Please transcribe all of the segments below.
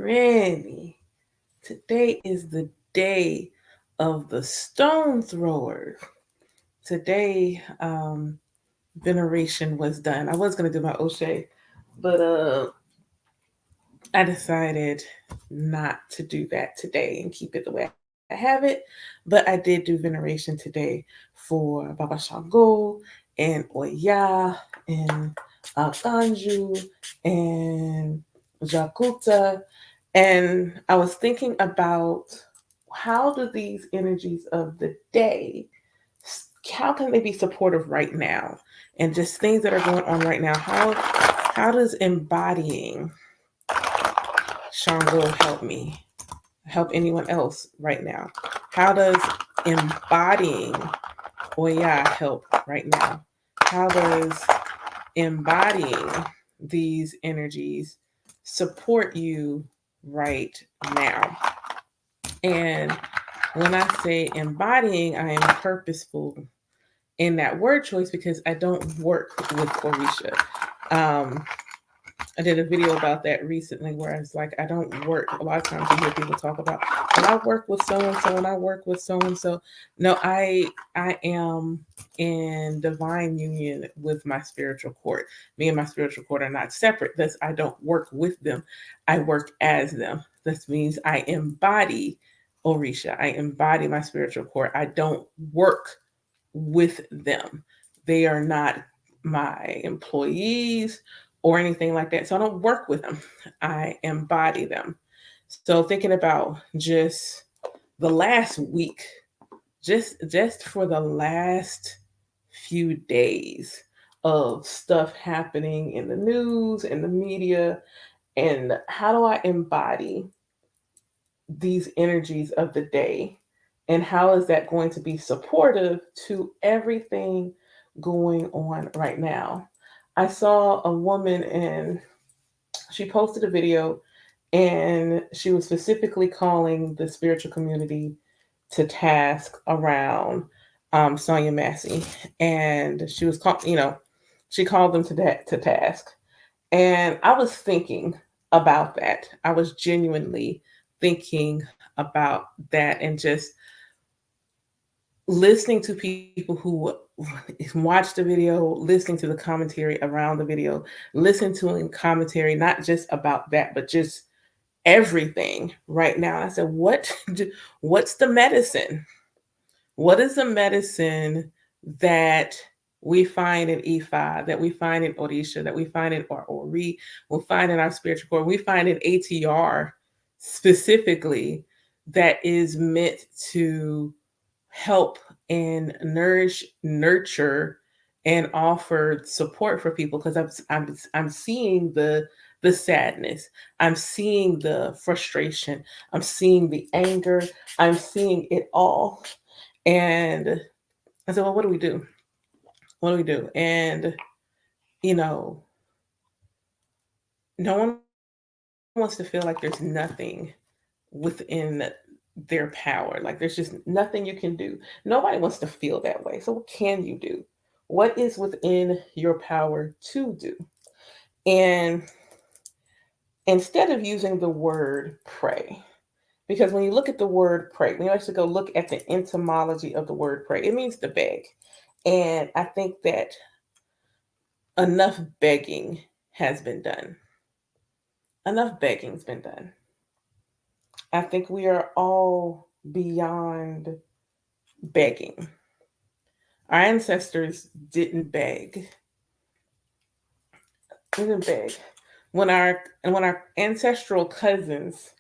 ready. Today is the day of the stone throwers. Today, veneration was done. I was gonna do my O'Shea, but I decided not to do that today and keep it the way I have it. But I did do veneration today for Baba Shango and Oya and Ganju and Jakuta. And I was thinking about how do these energies of the day, how can they be supportive right now? And just things that are going on right now. How does embodying Shango help me? Help anyone else right now? How does embodying Oya help right now? How does embodying these energies support you right now? And when I say embodying, I am purposeful in that word choice because I don't work with Orisha. Um, I did a video about that recently where I was like, I don't work. A lot of times you hear people talk about, well, I work with so and so and I work with so and so. No, I am in divine union with my spiritual court. Me and my spiritual court are not separate. Thus, I don't work with them. I work as them. This means I embody Orisha. I embody my spiritual court. I don't work with them. They are not my employees or anything like that. So I don't work with them. I embody them. So thinking about just the last week, just for the last few days of stuff happening in the news and the media, and how do I embody these energies of the day, and how is that going to be supportive to everything going on right now? I saw a woman and she posted a video and she was specifically calling the spiritual community to task around Sonia Massey, and she was called, she called them to task, and I was thinking about that. I was genuinely thinking about that and just listening to people who watch the video, listening to the commentary around the video, listen to commentary not just about that, but just everything right now. I said, what's the medicine? What is the medicine that we find in Ifa, that we find in Orisha, that we find in our Ori, we find in our spiritual core, we find in ATR specifically, that is meant to help and nourish, nurture, and offer support for people? Because I'm seeing the sadness, I'm seeing the frustration, I'm seeing the anger, I'm seeing it all. And I said, well, what do we do? What do we do? And you know, no one wants to feel like there's nothing within their power. Like there's just nothing you can do. Nobody wants to feel that way. So what can you do? What is within your power to do? And instead of using the word pray, because when you look at the word pray, when you actually go look at the etymology of the word pray, it means to beg. And I think that enough begging has been done. Enough begging's been done. I think we are all beyond begging. Our ancestors didn't beg. They didn't beg. When our ancestral cousins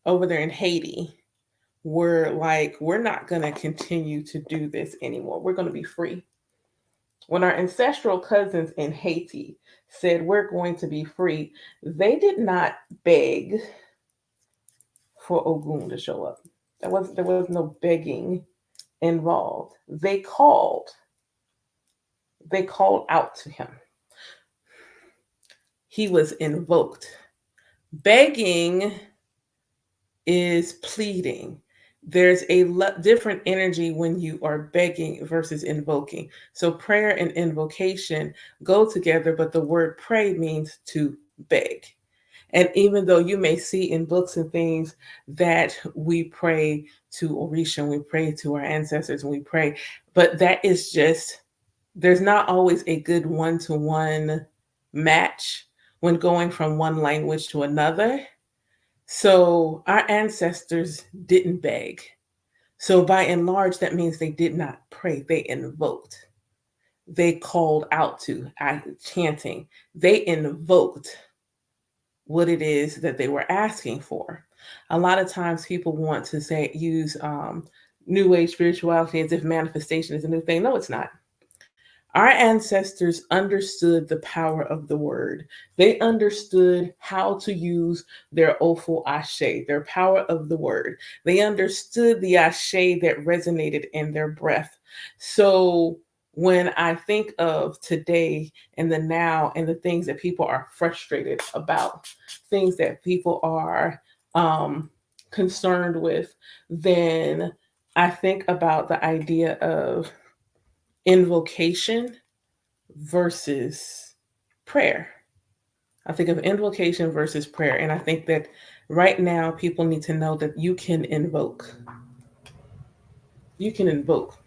over there in Haiti were like, we're not gonna continue to do this anymore. We're gonna be free. When our ancestral cousins in Haiti said we're going to be free, they did not beg for Ogun to show up. There was no begging involved. They called out to him. He was invoked. Begging is pleading. There's a different energy when you are begging versus invoking. So prayer and invocation go together, but the word pray means to beg. And even though you may see in books and things that we pray to Orisha and we pray to our ancestors and we pray, but that is just, there's not always a good one-to-one match when going from one language to another. So our ancestors didn't beg. So by and large, that means they did not pray, they invoked. They called out to, chanting. They invoked what it is that they were asking for. A lot of times people want to say, use new age spirituality as if manifestation is a new thing. No, it's not. Our ancestors understood the power of the word. They understood how to use their Ofo Ashe, their power of the word. They understood the Ashe that resonated in their breath. So when I think of today and the now and the things that people are frustrated about, things that people are concerned with, then I think about the idea of invocation versus prayer. I think of invocation versus prayer. And I think that right now people need to know that you can invoke. You can invoke.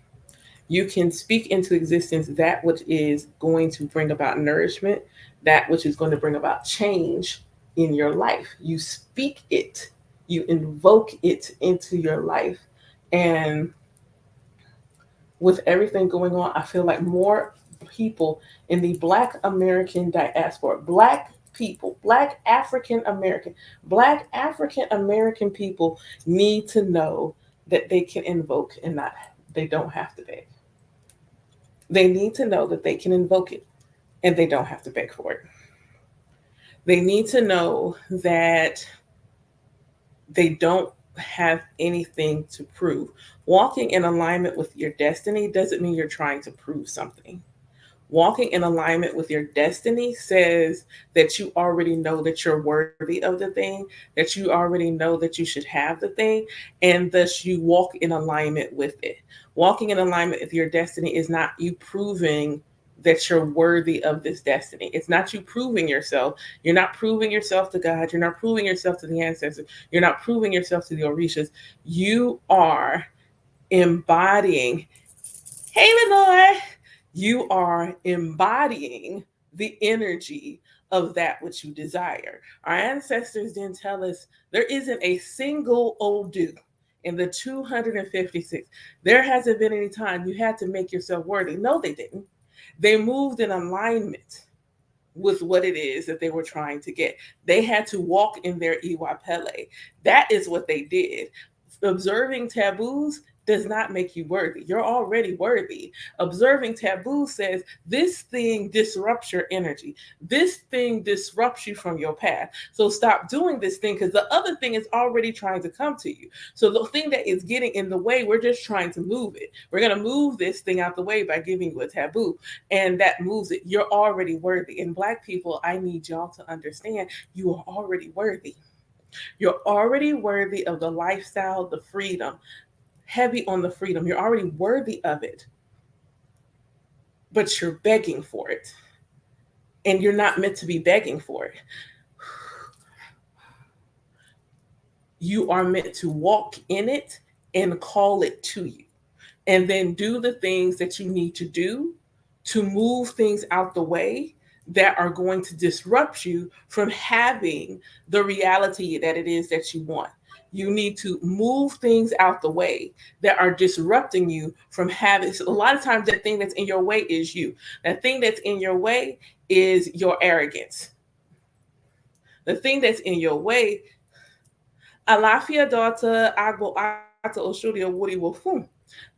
You can speak into existence that which is going to bring about nourishment, that which is going to bring about change in your life. You speak it, you invoke it into your life. And with everything going on, I feel like more people in the Black American diaspora, Black people, Black African American people need to know that they can invoke and not, they don't have to beg. They need to know that they can invoke it and they don't have to beg for it. They need to know that they don't have anything to prove. Walking in alignment with your destiny doesn't mean you're trying to prove something. Walking in alignment with your destiny says that you already know that you're worthy of the thing, that you already know that you should have the thing, and thus you walk in alignment with it. Walking in alignment with your destiny is not you proving that you're worthy of this destiny. It's not you proving yourself. You're not proving yourself to God. You're not proving yourself to the ancestors. You're not proving yourself to the Orishas. You are embodying, hey, Lenore, you are embodying the energy of that which you desire. Our ancestors didn't tell us there isn't a single Odu in the 256. There hasn't been any time you had to make yourself worthy. No, they didn't. They moved in alignment with what it is that they were trying to get. They had to walk in their Iwapele. That is what they did. Observing taboos does not make you worthy. You're already worthy. Observing taboo says this thing disrupts your energy. This thing disrupts you from your path. So stop doing this thing because the other thing is already trying to come to you. So the thing that is getting in the way, we're just trying to move it. We're going to move this thing out the way by giving you a taboo. And that moves it. You're already worthy. And Black people, I need y'all to understand you are already worthy. You're already worthy of the lifestyle, the freedom, heavy on the freedom. You're already worthy of it, but you're begging for it. And you're not meant to be begging for it. You are meant to walk in it and call it to you. And then do the things that you need to do to move things out the way that are going to disrupt you from having the reality that it is that you want. You need to move things out the way that are disrupting you from having. So a lot of times, that thing that's in your way is you. That thing that's in your way is your arrogance. The thing that's in your way, Alaafia daughter, Agbo Ata Oshuria Woody Wofum.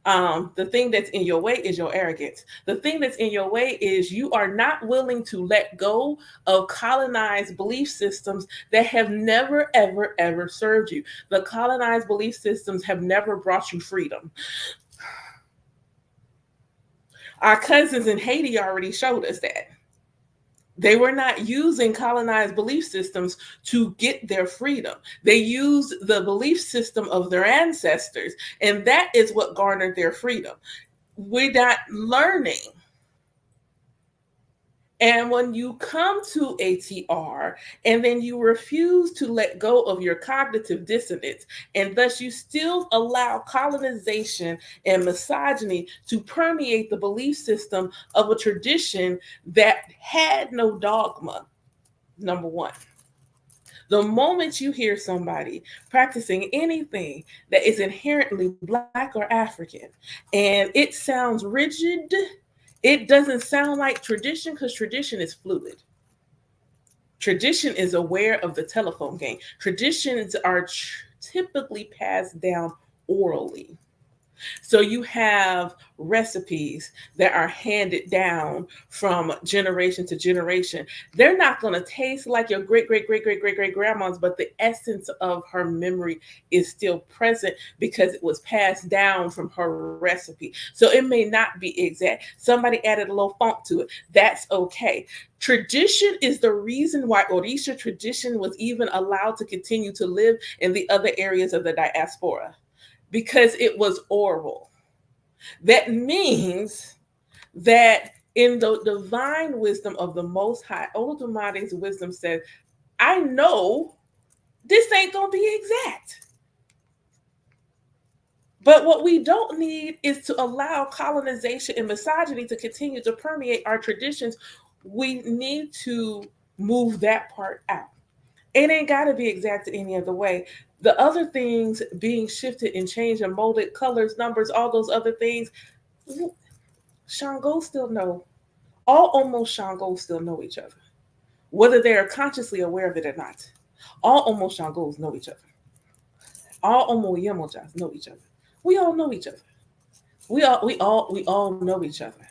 The thing that's in your way is your arrogance. The thing that's in your way is you are not willing to let go of colonized belief systems that have never, ever, ever served you. The colonized belief systems have never brought you freedom. Our cousins in Haiti already showed us that. They were not using colonized belief systems to get their freedom. They used the belief system of their ancestors, and that is what garnered their freedom. We're not learning And when you come to ATR and then you refuse to let go of your cognitive dissonance, and thus you still allow colonization and misogyny to permeate the belief system of a tradition that had no dogma, number one. The moment you hear somebody practicing anything that is inherently Black or African and it sounds rigid, it doesn't sound like tradition because tradition is fluid. Tradition is aware of the telephone game. Traditions are typically passed down orally. So you have recipes that are handed down from generation to generation. They're not going to taste like your great, great, great, great, great, great grandma's, but the essence of her memory is still present because it was passed down from her recipe. So it may not be exact. Somebody added a little funk to it. That's okay. Tradition is the reason why Orisha tradition was even allowed to continue to live in the other areas of the diaspora because it was oral. That means that in the divine wisdom of the Most High, Oludumare's wisdom says, I know this ain't going to be exact. But what we don't need is to allow colonization and misogyny to continue to permeate our traditions. We need to move that part out. It ain't got to be exact any other way. The other things being shifted and changed and molded, colors, numbers, all those other things, Shango still know. All almost Shangos still know each other, whether they are consciously aware of it or not. All almost Shangos know each other. All Omo Yemojas know each other. We all know each other. We all know each other.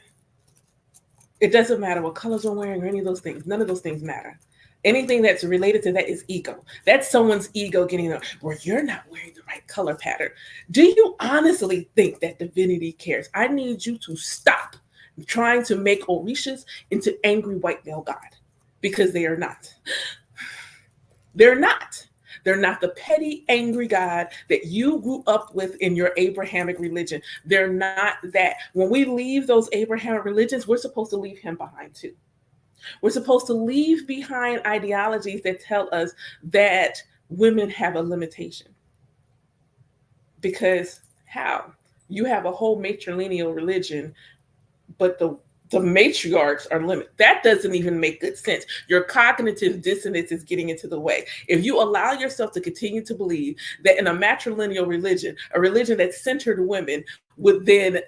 It doesn't matter what colors we're wearing or any of those things. None of those things matter. Anything that's related to that is ego. That's someone's ego getting up where you're not wearing the right color pattern. Do you honestly think that divinity cares? I need you to stop trying to make Orishas into angry white male God because they are not. They're not. They're not the petty, angry God that you grew up with in your Abrahamic religion. They're not that. When we leave those Abrahamic religions, we're supposed to leave him behind too. We're supposed to leave behind ideologies that tell us that women have a limitation. Because how? You have a whole matrilineal religion, but the matriarchs are limited. That doesn't even make good sense. Your cognitive dissonance is getting into the way. If you allow yourself to continue to believe that in a matrilineal religion, a religion that centered women would then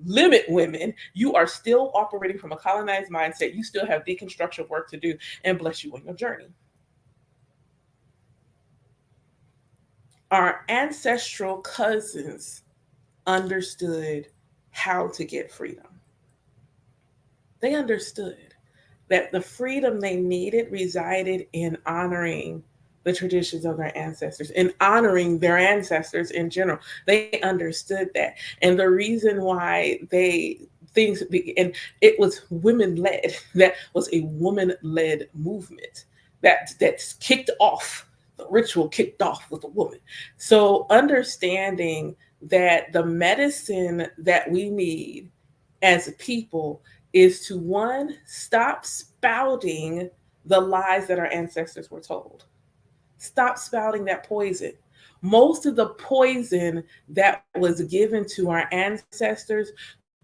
limit women, you are still operating from a colonized mindset. You still have deconstruction work to do, and bless you on your journey. Our ancestral cousins understood how to get freedom. They understood that the freedom they needed resided in honoring the traditions of their ancestors, in honoring their ancestors in general. They understood that. And the reason why and it was women led, that was a woman led movement that's kicked off. The ritual kicked off with a woman. So understanding that the medicine that we need as a people is to, one, stop spouting the lies that our ancestors were told. Stop spouting that poison. Most of the poison that was given to our ancestors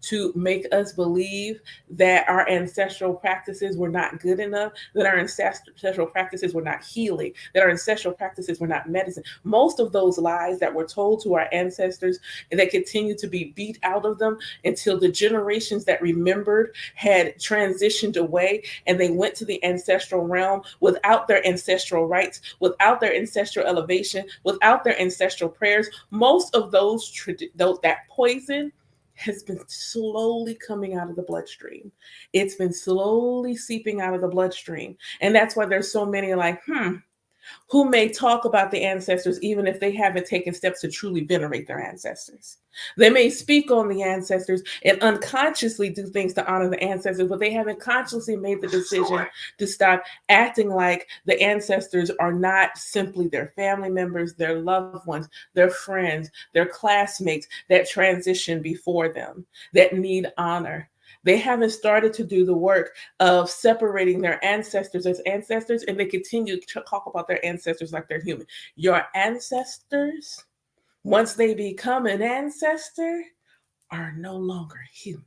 to make us believe that our ancestral practices were not good enough, that our ancestral practices were not healing, that our ancestral practices were not medicine. Most of those lies that were told to our ancestors and that continue to be beat out of them until the generations that remembered had transitioned away and they went to the ancestral realm without their ancestral rights, without their ancestral elevation, without their ancestral prayers. Most of that poison has been slowly coming out of the bloodstream. It's been slowly seeping out of the bloodstream. And that's why there's so many like, who may talk about the ancestors even if they haven't taken steps to truly venerate their ancestors. They may speak on the ancestors and unconsciously do things to honor the ancestors, but they haven't consciously made the decision to stop acting like the ancestors are not simply their family members, their loved ones, their friends, their classmates that transitioned before them, that need honor. They haven't started to do the work of separating their ancestors as ancestors, and they continue to talk about their ancestors like they're human. Your ancestors, once they become an ancestor, are no longer human.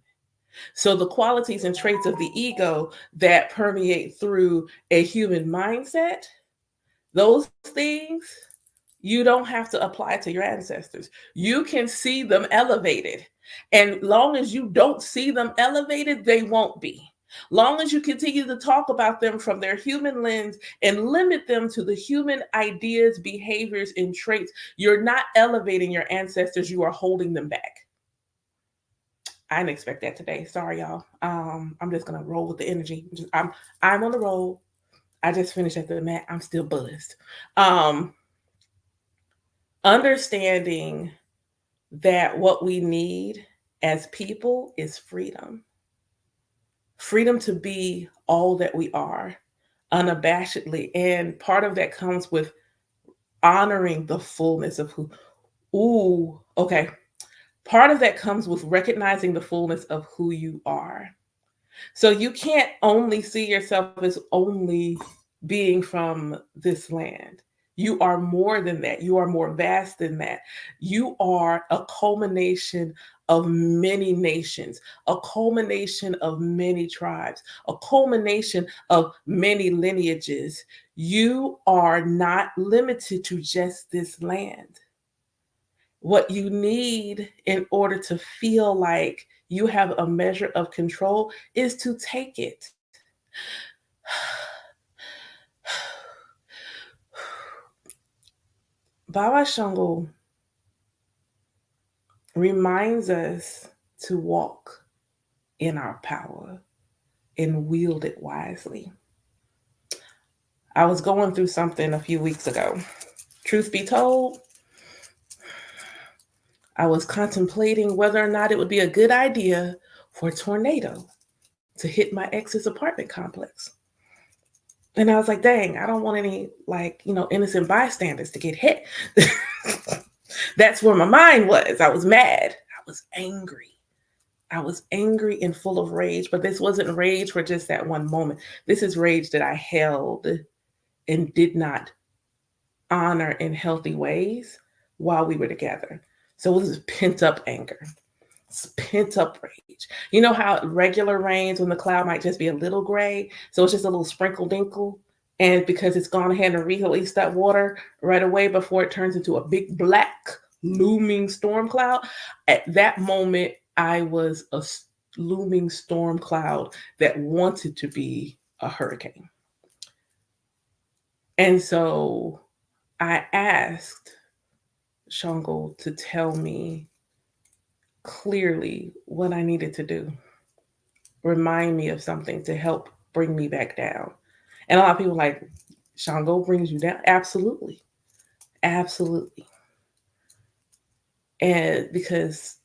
So the qualities and traits of the ego that permeate through a human mindset, those things you don't have to apply to your ancestors. You can see them elevated. And long as you don't see them elevated, they won't be. Long as you continue to talk about them from their human lens and limit them to the human ideas, behaviors, and traits, you're not elevating your ancestors, you are holding them back. I didn't expect that today. Sorry, y'all. I'm just gonna roll with the energy. I'm on the roll. I just finished at the mat. I'm still buzzed. Understanding that what we need as people is freedom. Freedom to be all that we are unabashedly. And part of that comes with honoring the fullness of who. Ooh, okay. Part of that comes with recognizing the fullness of who you are. So you can't only see yourself as only being from this land. You are more than that. You are more vast than that. You are a culmination of many nations, a culmination of many tribes, a culmination of many lineages. You are not limited to just this land. What you need in order to feel like you have a measure of control is to take it. Baba Shango reminds us to walk in our power and wield it wisely. I was going through something a few weeks ago. Truth be told, I was contemplating whether or not it would be a good idea for a tornado to hit my ex's apartment complex. And I was like, dang, I don't want any, like, innocent bystanders to get hit. That's where my mind was. I was mad. I was angry. I was angry and full of rage, but this wasn't rage for just that one moment. This is rage that I held and did not honor in healthy ways while we were together. So it was pent up anger. It's pent up rage. You know how regular rains when the cloud might just be a little gray, so it's just a little sprinkle dinkle, and because it's gone ahead and released that water right away before it turns into a big black looming storm cloud. At that moment, I was a looming storm cloud that wanted to be a hurricane. And so I asked Shango to tell me clearly what I needed to do. Remind me of something to help bring me back down. And a lot of people like, Shango brings you down. Absolutely. Absolutely. And because,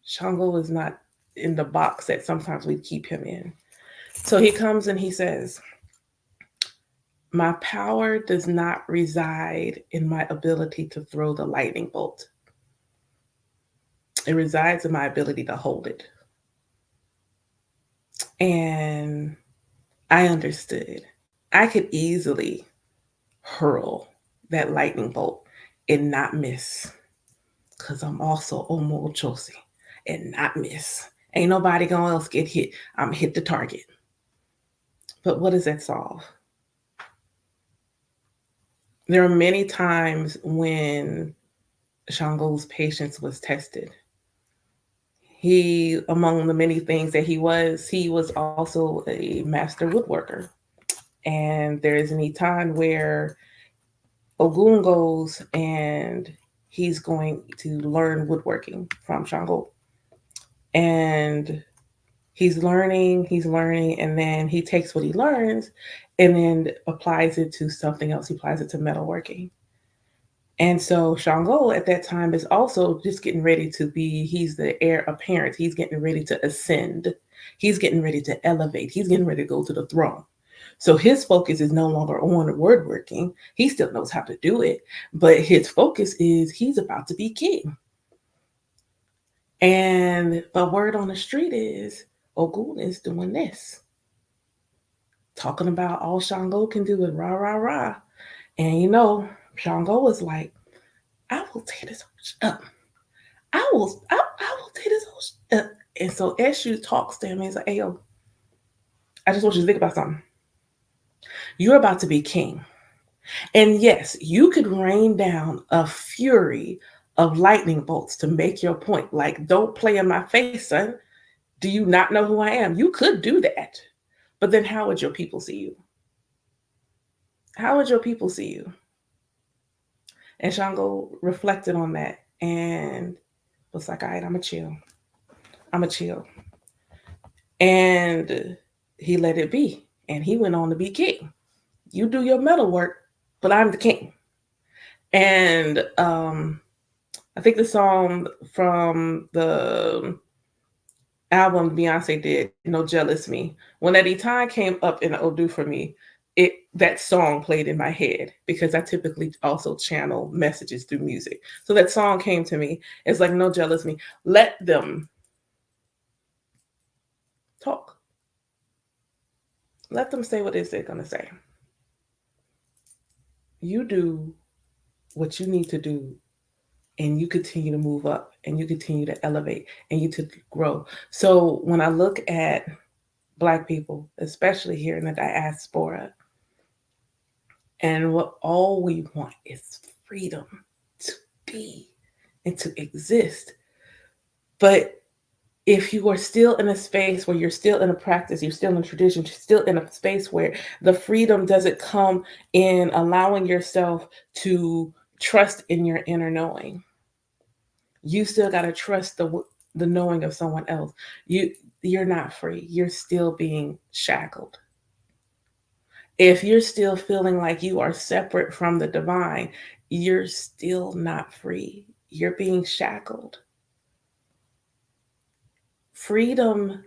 Shango is not in the box that sometimes we keep him in. So he comes and he says, my power does not reside in my ability to throw the lightning bolt. It resides in my ability to hold it. And I understood. I could easily hurl that lightning bolt and not miss. Because I'm also Omo Josie and not miss. Ain't nobody gonna else get hit. I'm hit the target. But what does that solve? There are many times when Shango's patience was tested. He, among the many things that he was also a master woodworker. And there is any time where Ogun goes and he's going to learn woodworking from Shango. And he's learning, and then he takes what he learns and then applies it to something else. He applies it to metalworking. And so Shango at that time is also just getting ready to be, he's the heir apparent. He's getting ready to ascend. He's getting ready to elevate. He's getting ready to go to the throne. So his focus is no longer on word working. He still knows how to do it, but his focus is he's about to be king. And but word on the street is Ogun is doing this, talking about all Shango can do is rah rah rah. And Shango was like, I will tear this up. I will tear this up. And so Eshu talks to him and he's like, hey yo, I just want you to think about something. You're about to be king. And yes, you could rain down a fury of lightning bolts to make your point. Like, don't play in my face, son. Do you not know who I am? You could do that. But then how would your people see you? How would your people see you? And Shango reflected on that and was like, all right, I'm going to chill. I'm going to chill. And he let it be. And he went on to be king. You do your metal work, but I'm the king. And I think the song from the album Beyonce did, No Jealous Me, when that time came up in Odu for me, that song played in my head because I typically also channel messages through music. So that song came to me. It's like, no jealous me. Let them talk. Let them say what it is they're going to say. You do what you need to do, and you continue to move up, and you continue to elevate, and you to grow. So when I look at Black people, especially here in the diaspora, and what all we want is freedom to be and to exist. But if you are still in a space where you're still in a practice, you're still in a tradition, you're still in a space where the freedom doesn't come in allowing yourself to trust in your inner knowing, you still got to trust the knowing of someone else. You're not free. You're still being shackled. If you're still feeling like you are separate from the divine, you're still not free. You're being shackled. Freedom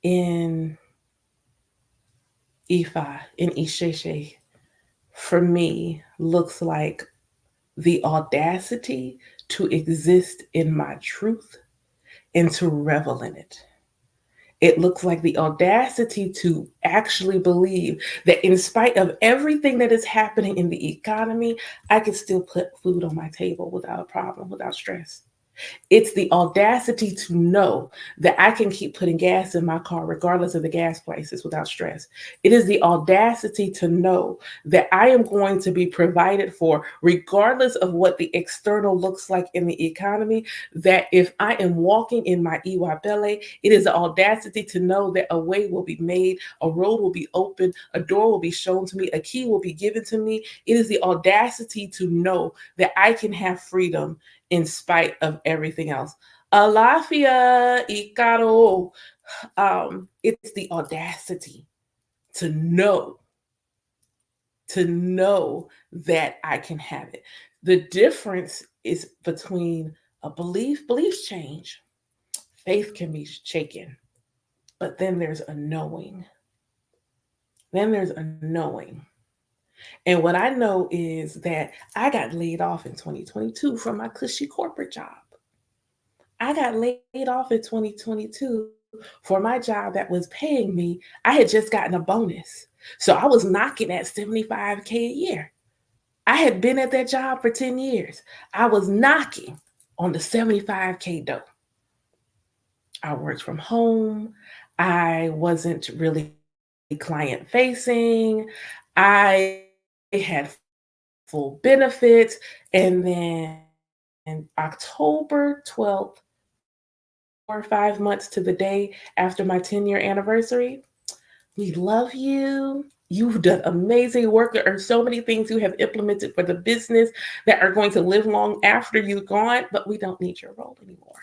in Ifa, in Isheshe, for me, looks like the audacity to exist in my truth and to revel in it. It looks like the audacity to actually believe that in spite of everything that is happening in the economy, I can still put food on my table without a problem, without stress. It's the audacity to know that I can keep putting gas in my car regardless of the gas prices without stress. It is the audacity to know that I am going to be provided for regardless of what the external looks like in the economy. That if I am walking in my Iwabele, it is the audacity to know that a way will be made, a road will be opened, a door will be shown to me, a key will be given to me. It is the audacity to know that I can have freedom in spite of everything else. Alaafia, Ikaro. It's the audacity to know that I can have it. The difference is between a beliefs change, faith can be shaken, but then there's a knowing. Then there's a knowing. And what I know is that I got laid off in 2022 from my cushy corporate job. I got laid off in 2022 for my job that was paying me. I had just gotten a bonus. So I was knocking at 75K a year. I had been at that job for 10 years. I was knocking on the 75K door. I worked from home. I wasn't really client facing. I had full benefits. And then October 12th, 4 or 5 months to the day after my 10-year anniversary, we love you. You've done amazing work. There are so many things you have implemented for the business that are going to live long after you're gone, but we don't need your role anymore.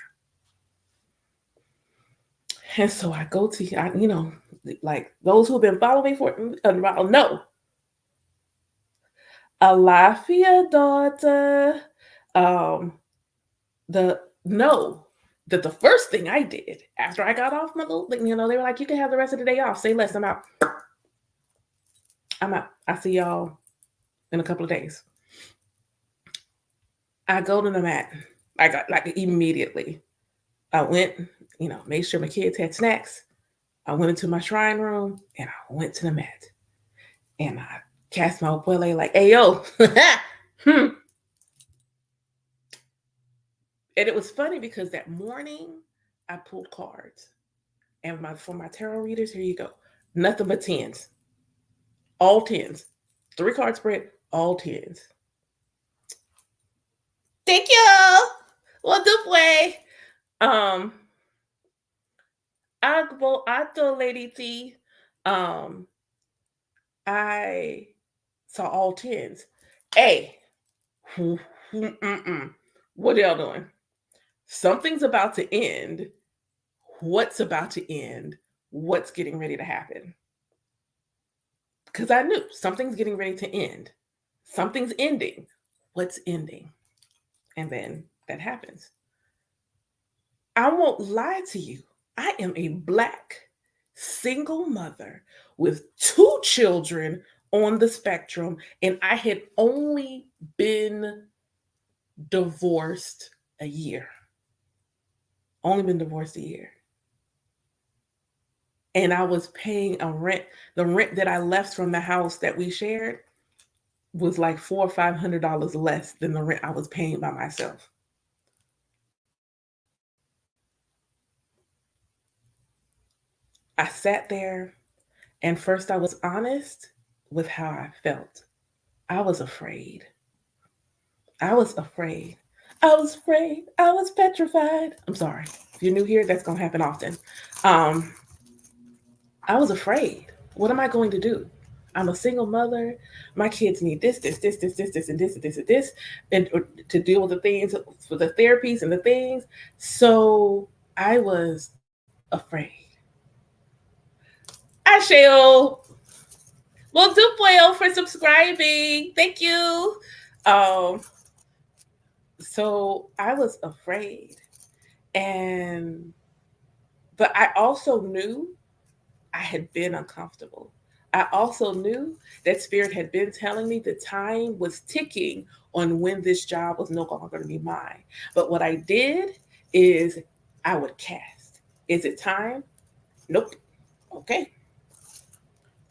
And so I go to, like those who have been following me for a while know, Alaafia daughter, um, the no, that the first thing I did after I got off my little, they were like, you can have the rest of the day off. Say less. I'm out. I'm out. I see y'all in a couple of days. I go to the mat. I got like immediately. I went, made sure my kids had snacks. I went into my shrine room and I went to the mat. And I cast my ukulele like, hey, yo. Hmm. And it was funny because that morning I pulled cards. And for my tarot readers, here you go. Nothing but tens. All tens. 3 card spread, all tens. Thank you. Well, do way. Um, Agbo Ato Lady T. Um, I saw all tens. Hey, what are y'all doing? Something's about to end. What's about to end? What's getting ready to happen? Because I knew something's getting ready to end. Something's ending. What's ending? And then that happens. I won't lie to you. I am a Black single mother with 2 children on the spectrum, and I had only been divorced a year. Only been divorced a year. And I was paying a rent. The rent that I left from the house that we shared was like $400 or $500 less than the rent I was paying by myself. I sat there, and first I was honest with how I felt. I was afraid. I was afraid. I was afraid. I was petrified. I'm sorry. If you're new here, that's going to happen often. Um, I was afraid. What am I going to do? I'm a single mother. My kids need this, this, this, this, this, this, and this, and this, and this, and to deal with the things, for the therapies and the things. So I was afraid. Asheo, well, Dupuel for subscribing. Thank you. Um, so I was afraid, and but I also knew I had been uncomfortable. I also knew that Spirit had been telling me the time was ticking on when this job was no longer going to be mine. But what I did is I would cast. Is it time? Nope. Okay.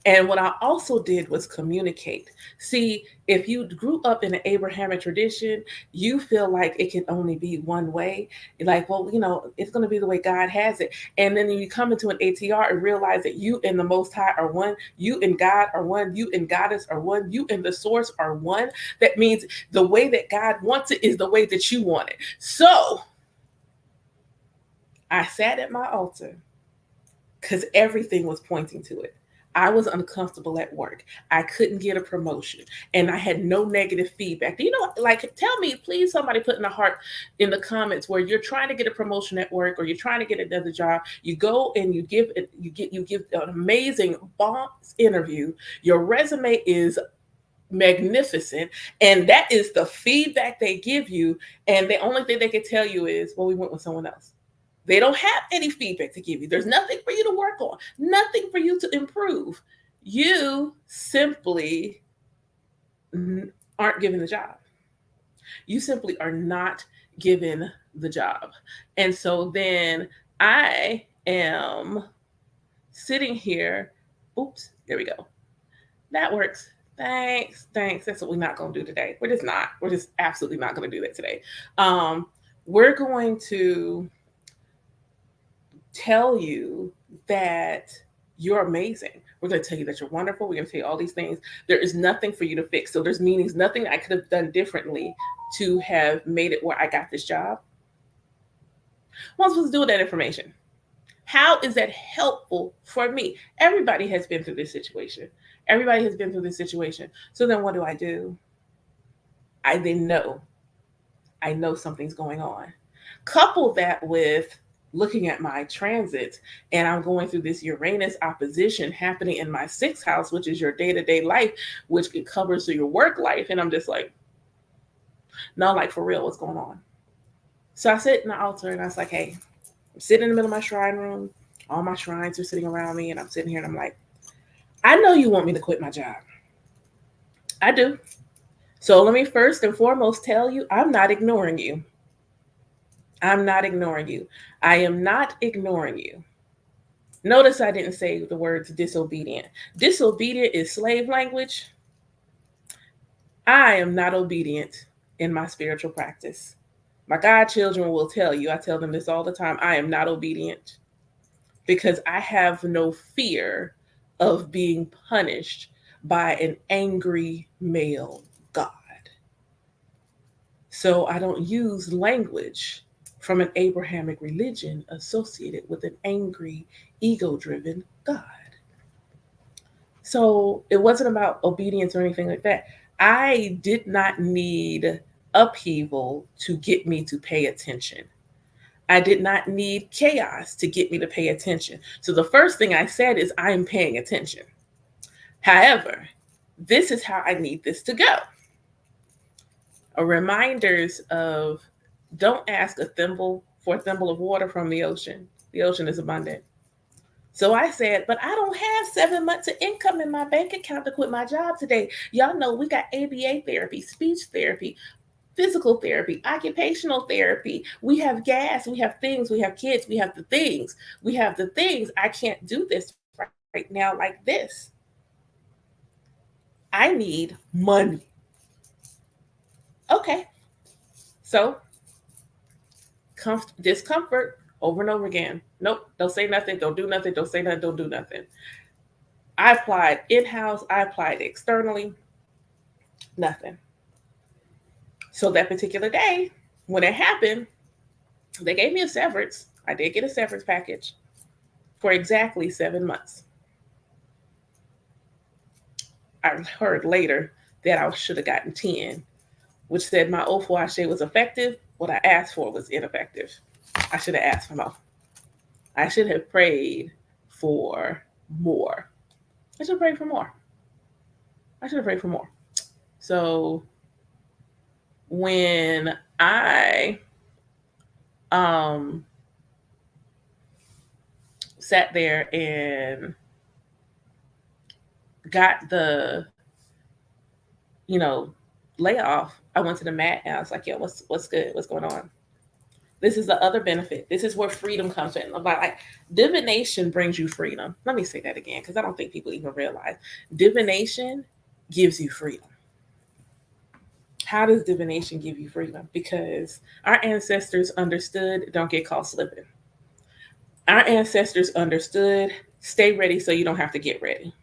And what I also did was communicate. See, if you grew up in an Abrahamic tradition, you feel like it can only be one way. Like, well, it's going to be the way God has it. And then you come into an ATR and realize that you and the Most High are one, you and God are one, you and Goddess are one, you and the Source are one. That means the way that God wants it is the way that you want it. So I sat at my altar because everything was pointing to it. I was uncomfortable at work. I couldn't get a promotion and I had no negative feedback. Like, tell me, please, somebody put in the heart in the comments where you're trying to get a promotion at work or you're trying to get another job. You go and you give an amazing boss interview. Your resume is magnificent, and that is the feedback they give you. And the only thing they can tell you is, well, we went with someone else. They don't have any feedback to give you. There's nothing for you to work on, nothing for you to improve. You simply aren't given the job. You simply are not given the job. And so then I am sitting here. Oops, there we go. That works. Thanks. That's what we're not going to do today. We're just not. We're just absolutely not going to do that today. We're going to tell you that you're amazing. We're going to tell you that you're wonderful. We're going to tell you all these things. There is nothing for you to fix. So there's meanings, nothing I could have done differently to have made it where I got this job. What am I supposed to do with that information? How is that helpful for me? Everybody has been through this situation. Everybody has been through this situation. So then what do? I then know. I know something's going on. Couple that with looking at my transits, and I'm going through this Uranus opposition happening in my 6th house, which is your day-to-day life, which it covers your work life. And I'm just like, no, like, for real, what's going on? So I sit in the altar and I was like, hey, I'm sitting in the middle of my shrine room. All my shrines are sitting around me, and I'm sitting here and I'm like, I know you want me to quit my job. I do. So let me first and foremost tell you, I'm not ignoring you. I'm not ignoring you. I am not ignoring you. Notice I didn't say the words disobedient. Disobedient is slave language. I am not obedient in my spiritual practice. My godchildren will tell you, I tell them this all the time, I am not obedient because I have no fear of being punished by an angry male God. So I don't use language from an Abrahamic religion associated with an angry, ego driven God. So it wasn't about obedience or anything like that. I did not need upheaval to get me to pay attention. I did not need chaos to get me to pay attention. So the first thing I said is, I'm paying attention. However, this is how I need this to go. A reminders of don't ask a thimble for a thimble of water from the ocean. The ocean is abundant. So I said, but I don't have 7 months of income in my bank account to quit my job today. Y'all know we got ABA therapy, speech therapy, physical therapy, occupational therapy. We have gas, we have things, we have kids, we have the things. We have the things. I can't do this right now like this. I need money. Okay. So discomfort over and over again. Nope, don't say nothing, don't do nothing, don't say nothing, don't do nothing. I applied in house, I applied externally, nothing. So that particular day, when it happened, they gave me a severance. I did get a severance package for exactly 7 months. I heard later that I should have gotten 10, which said my Ofuashe was effective. What I asked for was ineffective. I should have asked for more. I should have prayed for more. I should have prayed for more. I should have prayed for more. So when I um sat there and got the, you know, layoff, I went to the mat and I was like, yo, what's good? What's going on? This is the other benefit. This is where freedom comes in. Like divination brings you freedom. Let me say that again because I don't think people even realize divination gives you freedom. How does divination give you freedom? Because our ancestors understood don't get caught slipping. Our ancestors understood stay ready so you don't have to get ready.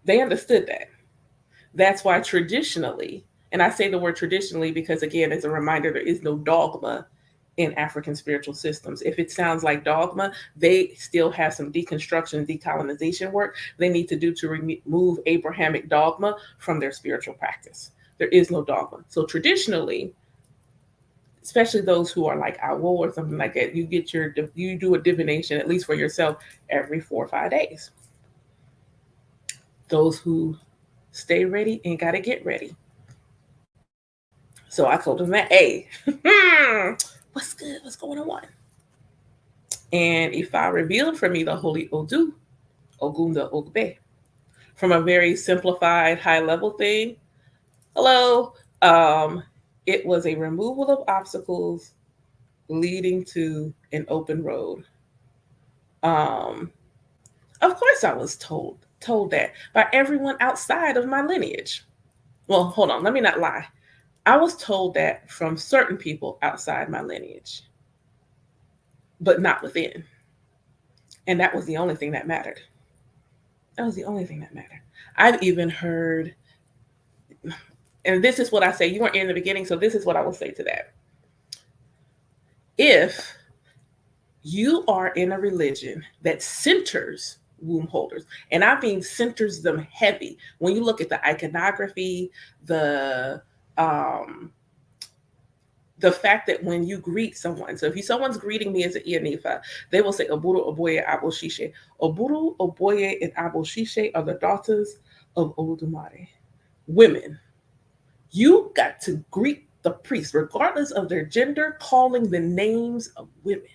They understood that. That's why traditionally, and I say the word traditionally because, again, as a reminder, there is no dogma in African spiritual systems. If it sounds like dogma, they still have some deconstruction, decolonization work they need to do to remove Abrahamic dogma from their spiritual practice. There is no dogma. So traditionally, especially those who are like Awo or something like that, you do a divination, at least for yourself, every 4 or 5 days. Those who stay ready ain't got to get ready. So I told him that, hey, what's good? What's going on? And if I revealed for me the Holy Odu, Ogunda Ogbe, from a very simplified high level thing, hello, it was a removal of obstacles leading to an open road. Um, of course I was told that by everyone outside of my lineage. Well, hold on, let me not lie. I was told that from certain people outside my lineage, but not within. And that was the only thing that mattered. That was the only thing that mattered. I've even heard, and this is what I say, you weren't in the beginning, so this is what I will say to that. If you are in a religion that centers womb holders, and I mean centers them heavy, when you look at the iconography, um, the fact that when you greet someone, so if someone's greeting me as an Ianifa, they will say Oburu Oboye Aboshishe. Oburu Oboye and Aboshishe are the daughters of Oludumare. Women, you got to greet the priest, regardless of their gender, calling the names of women.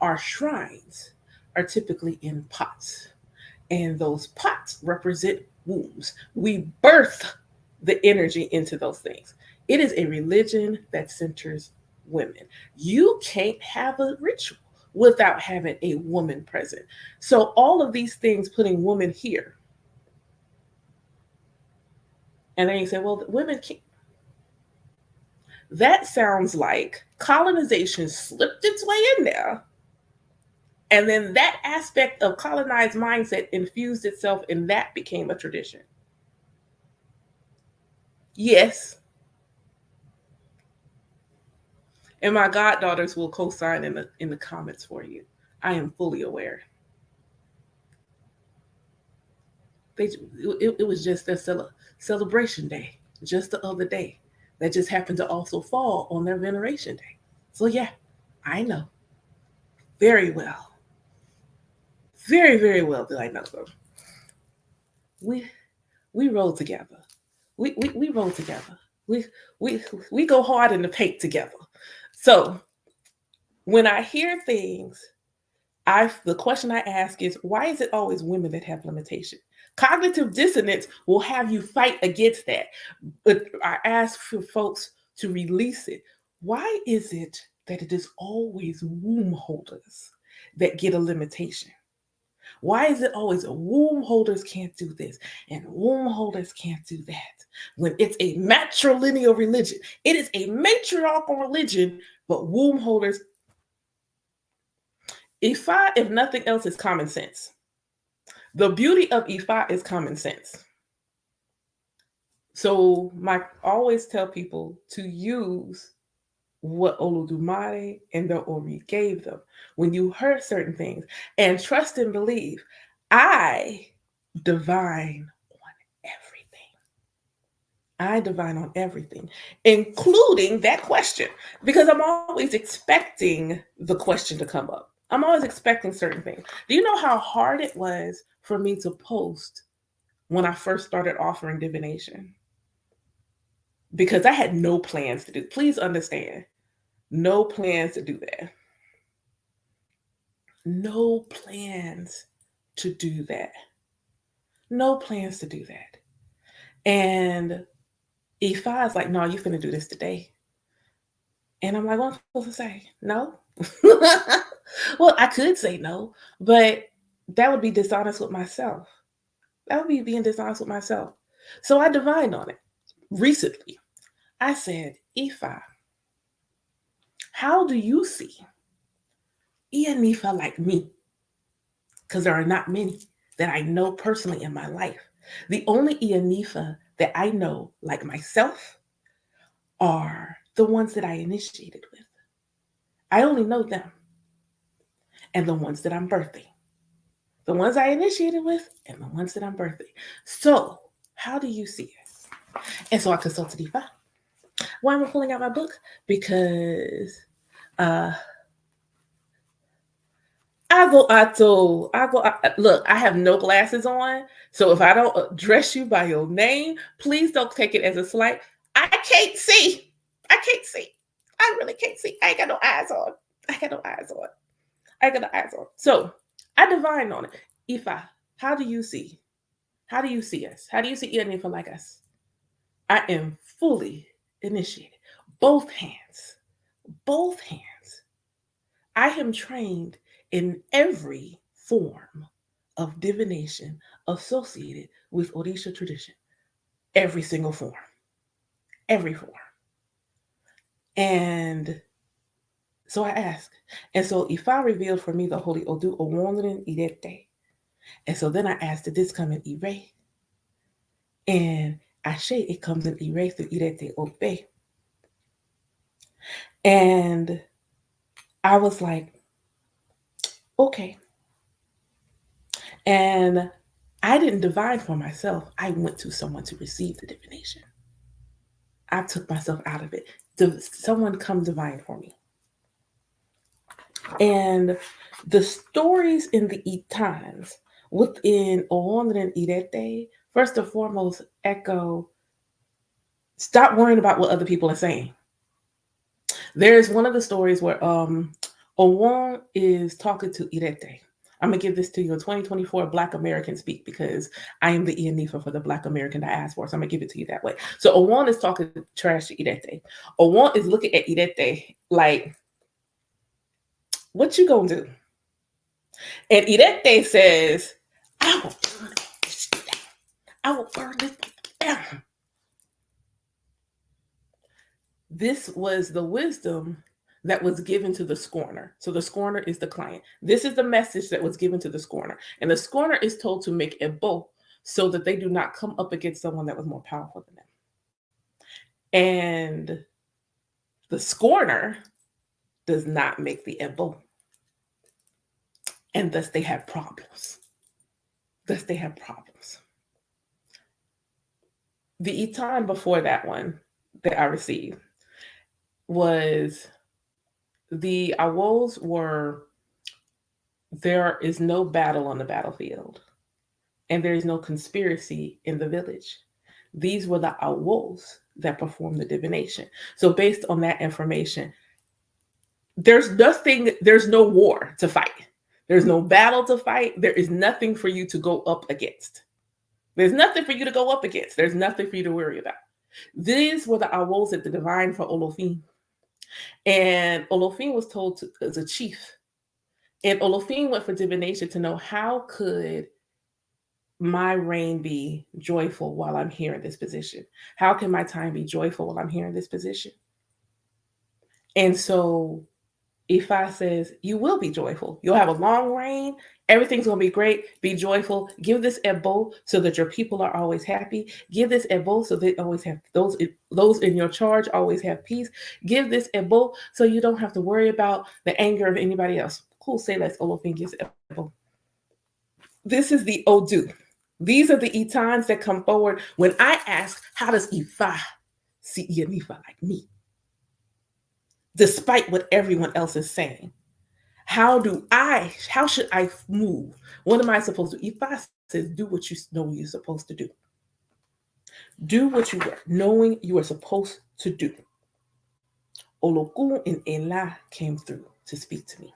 Our shrines are typically in pots, and those pots represent wombs. We birth the energy into those things. It is a religion that centers women. You can't have a ritual without having a woman present. So all of these things putting women here. And then you say, well, women can't. That sounds like colonization slipped its way in there. And then that aspect of colonized mindset infused itself and that became a tradition. Yes. And my goddaughters will co-sign in the comments for you. I am fully aware. They it was just their celebration day, just the other day. That just happened to also fall on their veneration day. So yeah, I know very well, very well that I know them. We we roll together. We roll together. We we we go hard in the paint together. So when I hear things, the question I ask is, why is it always women that have limitation? Cognitive dissonance will have you fight against that. But I ask for folks to release it. Why is it that it is always womb holders that get a limitation? Why is it always womb holders can't do this and womb holders can't do that? When it's a matrilineal religion, it is a matriarchal religion, but womb holders, Ifa, if nothing else, is common sense. The beauty of Ifa is common sense. So I always tell people to use what Olodumare and the Ori gave them when you heard certain things, and trust and believe. I divine on everything. I divine on everything, including that question, because I'm always expecting the question to come up. I'm always expecting certain things. Do you know how hard it was for me to post when I first started offering divination? Because I had no plans to do. Please understand, no plans to do that. No plans to do that. No plans to do that. And Ifa is like, no, you finna do this today. And I'm like, what am I supposed to say? No? Well, I could say no, but that would be dishonest with myself. That would be being dishonest with myself. So I divined on it recently. I said, Ifa, how do you see Ianifa like me? Because there are not many that I know personally in my life. The only Ianifa that I know like myself are the ones that I initiated with. I only know them and the ones that I'm birthing. The ones I initiated with and the ones that I'm birthing. So, how do you see it? And so I consulted Ifa. Why am I pulling out my book? Because uh, look, I have no glasses on. So if I don't address you by your name, please don't take it as a slight. I can't see. I can't see. I really can't see. I ain't got no eyes on. I got no eyes on. I got no eyes on. So I divine on it. Ifa, how do you see? How do you see us? How do you see anything like us? I am fully initiated. Both hands. Both hands. I am trained in every form of divination associated with Orisha tradition. Every single form. Every form. And so I asked. And so Ifa revealed for me the holy Odu Owonrin Irete. And so then I asked, did this come in Ire? And Ashe, it comes in Ire through Irete Obe. And I was like, okay. And I didn't divine for myself. I went to someone to receive the divination. I took myself out of it. Someone come divine for me. And the stories in the Itans within Owonren Irete, first and foremost, echo stop worrying about what other people are saying. There's one of the stories where Owon is talking to Irete I'm going to give this to you in 2024 Black American speak because I am the Ianifa for the Black American diaspora. So I'm going to give it to you that way. So Owan is talking trash to Irete. Owan is looking at Irete like, what you going to do? And Irete says, I will burn this down. I will burn this down. This was the wisdom that was given to the scorner. So the scorner is the client. This is the message that was given to the scorner. And the scorner is told to make a bow so that they do not come up against someone that was more powerful than them. And the scorner does not make the ebo. And thus they have problems. The etan before that one that I received was the awos were, there is no battle on the battlefield, and there is no conspiracy in the village. These were the awos that performed the divination. So based on that information, there's no war to fight. There's no battle to fight. There is nothing for you to go up against. There's nothing for you to go up against. There's nothing for you to worry about. These were the awos that the divine for Olofin. And Olofin was told to, as a chief. And Olofin went for divination to know how could my reign be joyful while I'm here in this position? How can my time be joyful while I'm here in this position? And so Ifa says, you will be joyful. You'll have a long reign. Everything's going to be great. Be joyful. Give this ebo so that your people are always happy. Give this ebo so they always have those in your charge always have peace. Give this ebo so you don't have to worry about the anger of anybody else. Cool, say less. Olofin gives ebo. This is the Odu. These are the Itans that come forward when I ask, how does Ifa see Ianifa like me? Despite what everyone else is saying. How should I move? What am I supposed to do? Ifa says, do what you know you're supposed to do. Do what you were, knowing you are supposed to do. Oloku and Ela came through to speak to me.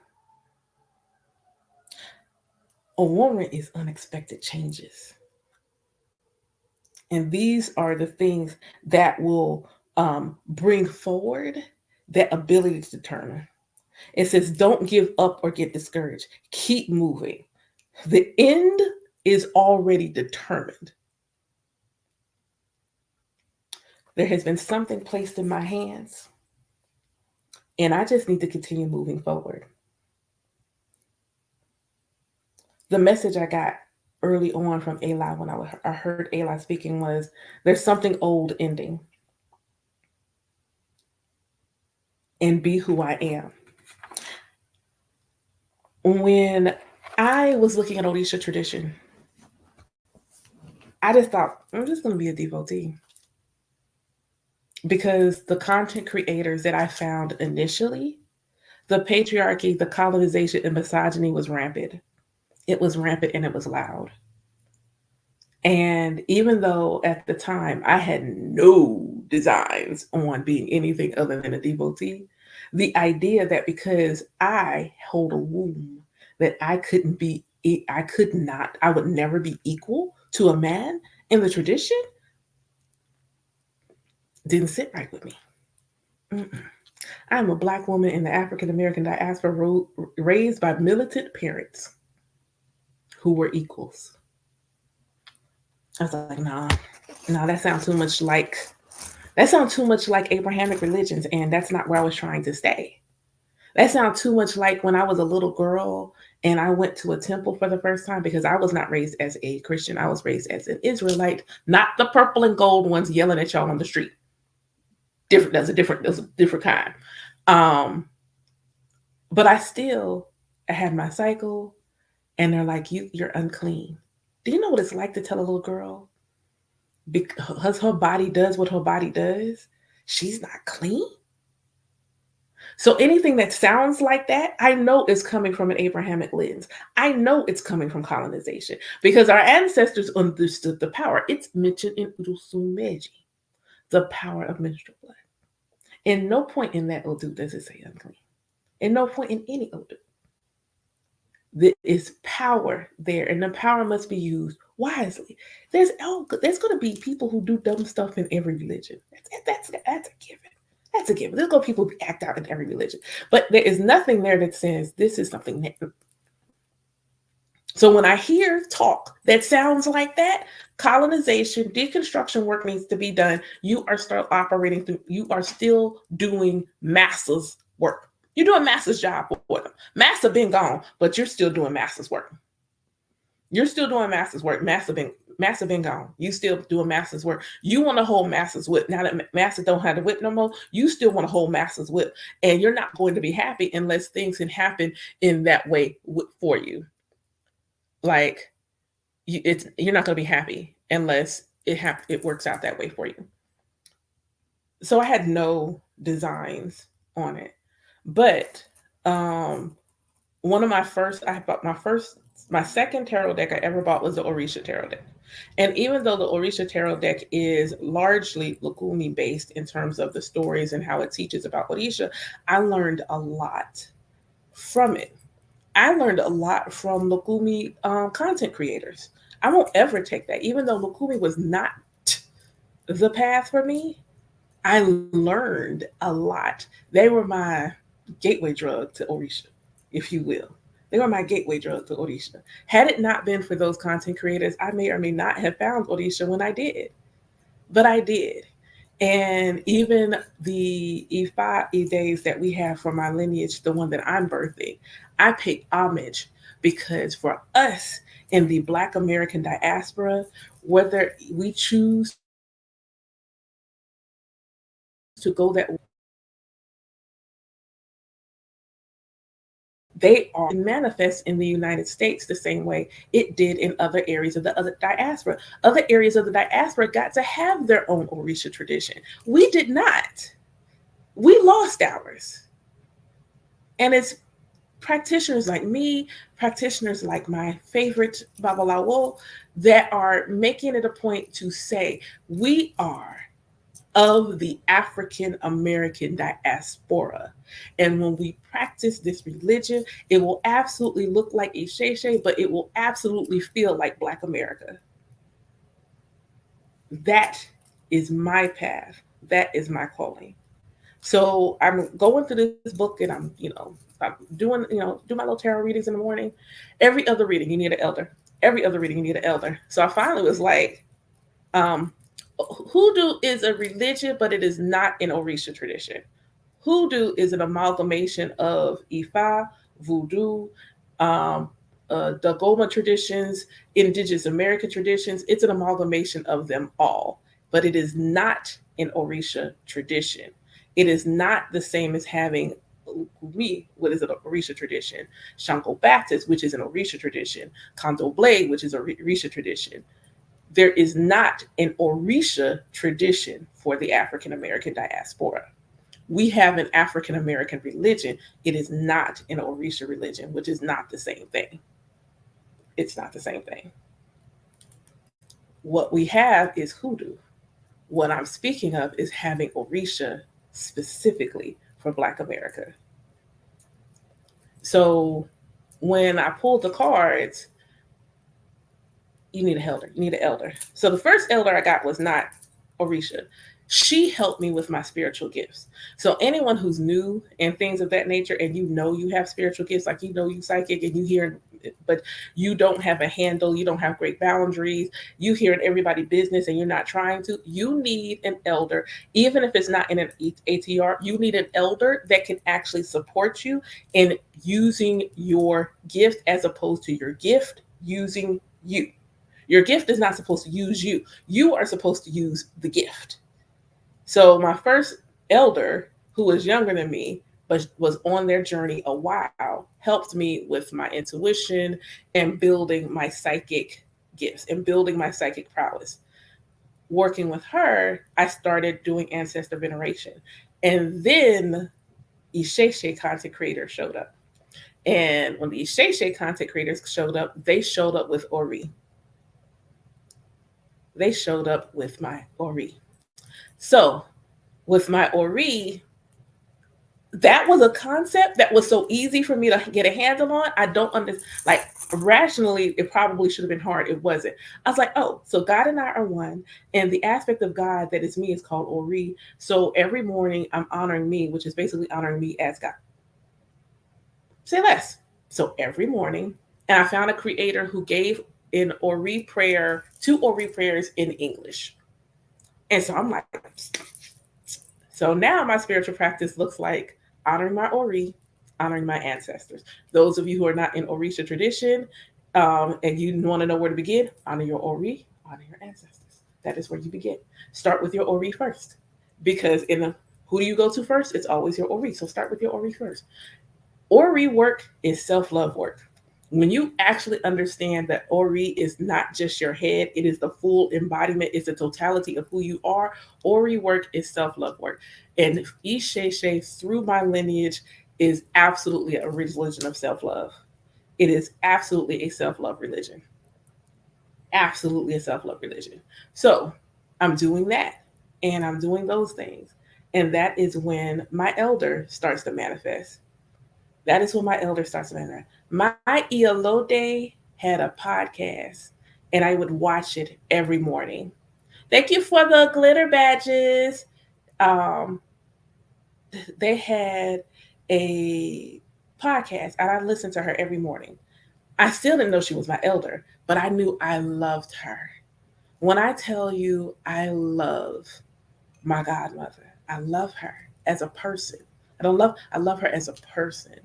Oworin is unexpected changes. And these are the things that will bring forward that ability to determine. It says, don't give up or get discouraged. Keep moving. The end is already determined. There has been something placed in my hands, and I just need to continue moving forward. The message I got early on from Eli when I heard Eli speaking was, there's something old ending. And be who I am. When I was looking at Odisha tradition, I just thought, I'm just going to be a devotee. Because the content creators that I found initially, the patriarchy, the colonization, and misogyny was rampant. It was rampant and it was loud. And even though at the time I had no designs on being anything other than a devotee, the idea that because I hold a womb, that I would never be equal to a man in the tradition didn't sit right with me. Mm-mm. I'm a Black woman in the African American diaspora raised by militant parents who were equals. I was like, nah, that sounds too much like Abrahamic religions, and that's not where I was trying to stay. That sounds too much like when I was a little girl and I went to a temple for the first time, because I was not raised as a Christian. I was raised as an Israelite, not the purple and gold ones yelling at y'all on the street. That's a different kind. But I had my cycle, and they're like, you're unclean. Do you know what it's like to tell a little girl, because her body does what her body does, she's not clean? So anything that sounds like that, I know is coming from an Abrahamic lens. I know it's coming from colonization, because our ancestors understood the power. It's mentioned in Urusumeji, the power of menstrual blood. In no point in that Odu does it say unclean. In no point in any Odu. There is power there, and the power must be used wisely. There's going to be people who do dumb stuff in every religion. That's a given. That's a given. There's going to be people who act out in every religion, but there is nothing there that says this is something that. So when I hear talk that sounds like that, colonization, deconstruction work needs to be done. You are still operating through. You are still doing masses work. You're doing masses job for them. Massa been gone, but you're still doing masses work. You're still doing masses work. Massa been gone. You still doing masses work. You want to hold masses whip. Now that massa don't have the whip no more, you still want to hold masses whip. And you're not going to be happy unless things can happen in that way for you. Like you're not going to be happy unless it works out that way for you. So I had no designs on it, but um, one of my first, I bought my second tarot deck I ever bought was the Orisha tarot deck. And even though the Orisha tarot deck is largely Lukumi based in terms of the stories and how it teaches about Orisha, I learned a lot from it. I learned a lot from Lukumi content creators. I won't ever take that, even though Lukumi was not the path for me. I learned a lot. They were my gateway drug to Orisha, if you will. They were my gateway drug to Orisha. Had it not been for those content creators, I may or may not have found Orisha when I did, but I did. And even the Ifa days that we have for my lineage, the one that I'm birthing, I pay homage because for us in the Black American diaspora, whether we choose to go that way or not, Orisha they are manifest in the United States the same way it did in other areas of the other diaspora. Other areas of the diaspora got to have their own Orisha tradition. We did not. We lost ours. And it's practitioners like me, practitioners like my favorite Babalawo, that are making it a point to say we are of the African American diaspora. And when we practice this religion, it will absolutely look like Isheshe, but it will absolutely feel like Black America. That is my path. That is my calling. So I'm going through this book and I'm doing, do my little tarot readings in the morning. Every other reading, you need an elder. Every other reading, you need an elder. So I finally was like, um, Hoodoo is a religion, but it is not an Orisha tradition. Hoodoo is an amalgamation of Ifa, Voodoo, um, Dagoma traditions, Indigenous American traditions. It's an amalgamation of them all, but it is not an Orisha tradition. It is not the same as having what is an Orisha tradition? Shango Baptist, which is an Orisha tradition, Kondo Blade, which is a Orisha tradition. There is not an Orisha tradition for the African American diaspora. We have an African American religion. It is not an Orisha religion, which is not the same thing. It's not the same thing. What we have is hoodoo. What I'm speaking of is having Orisha specifically for Black America. So when I pulled the cards, you need an elder. You need an elder. So the first elder I got was not Orisha. She helped me with my spiritual gifts. So anyone who's new and things of that nature, and you have spiritual gifts, like you psychic and you hear, but you don't have a handle, you don't have great boundaries, you hear in everybody's business and you're not trying to, you need an elder. Even if it's not in an ATR, you need an elder that can actually support you in using your gift as opposed to your gift using you. Your gift is not supposed to use you. You are supposed to use the gift. So my first elder, who was younger than me, but was on their journey a while, helped me with my intuition and building my psychic gifts and building my psychic prowess. Working with her, I started doing ancestor veneration. And then Isheshe content creators showed up. And when the Isheshe content creators showed up, they showed up with Ori. They showed up with my Ori. So with my Ori, that was a concept that was so easy for me to get a handle on. I don't understand. Like, rationally, it probably should have been hard. It wasn't. I was like, oh, so God and I are one, and the aspect of God that is me is called Ori. So every morning I'm honoring me, which is basically honoring me as God. Say less. So every morning, and I found a creator who gave an Ori prayer, two Ori prayers in English. And so I'm like, so now my spiritual practice looks like honoring my Ori, honoring my ancestors. Those of you who are not in Orisha tradition, and you want to know where to begin, honor your Ori, honor your ancestors. That is where you begin. Start with your Ori first, because who do you go to first? It's always your Ori. So start with your Ori first. Ori work is self-love work. When you actually understand that Ori is not just your head, it is the full embodiment, it's the totality of who you are. Ori work is self-love work. And Isheshe, through my lineage, is absolutely a religion of self-love. It is absolutely a self-love religion. Absolutely a self-love religion. So I'm doing that, and I'm doing those things. And that is when my elder starts to manifest. That is when my elder starts to manifest. My Iolode had a podcast, and I would watch it every morning. Thank you for the glitter badges. Um, they had a podcast, and I listened to her every morning. I still didn't know she was my elder, but I knew I loved her. When I tell you I love my godmother, I love her as a person. I love her as a person.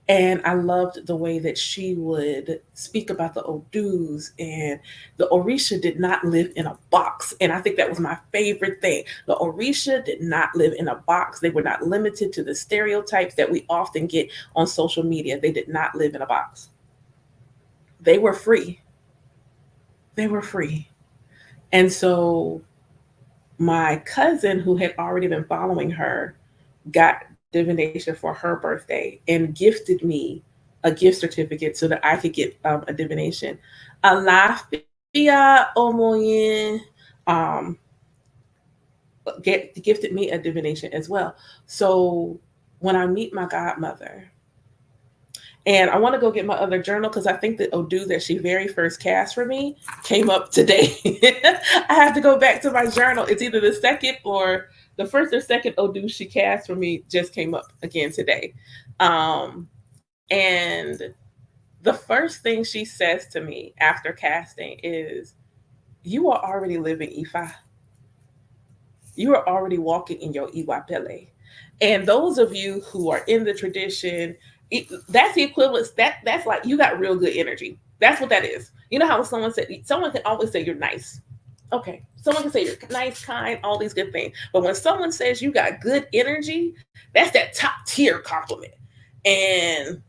And I loved the way that she would speak about the Odus, and the Orisha did not live in a box. And I think that was my favorite thing. The Orisha did not live in a box. They were not limited to the stereotypes that we often get on social media. They did not live in a box. They were free. They were free. And so my cousin, who had already been following her, got divination for her birthday and gifted me a gift certificate so that I could get a divination. Alaafia Omoyin gifted me a divination as well. So when I meet my godmother, and I want to go get my other journal because I think the Odu that she very first cast for me came up today. I have to go back to my journal. It's either the second or the first or second Odu she cast for me just came up again today. And the first thing she says to me after casting is, "You are already living Ifa. You are already walking in your Iwapele." And those of you who are in the tradition, that's the equivalent. That's like you got real good energy. That's what that is. You know how someone said, someone can always say you're nice. Okay, someone can say you're nice, kind, all these good things. But when someone says you got good energy, that's that top tier compliment. And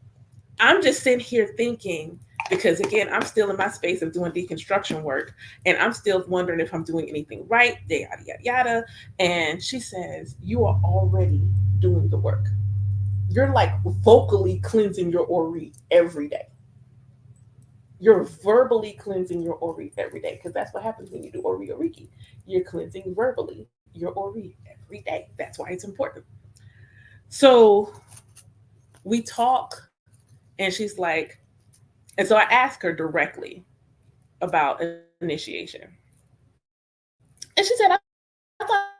I'm just sitting here thinking, because again, I'm still in my space of doing deconstruction work, and I'm still wondering if I'm doing anything right, yada, yada, yada. And she says, "You are already doing the work. You're like vocally cleansing your Ori every day. You're verbally cleansing your Ori every day, because that's what happens when you do Ori Oriki. You're cleansing verbally your Ori every day. That's why it's important." So we talk, and she's like, and so I ask her directly about initiation. And she said, "I thought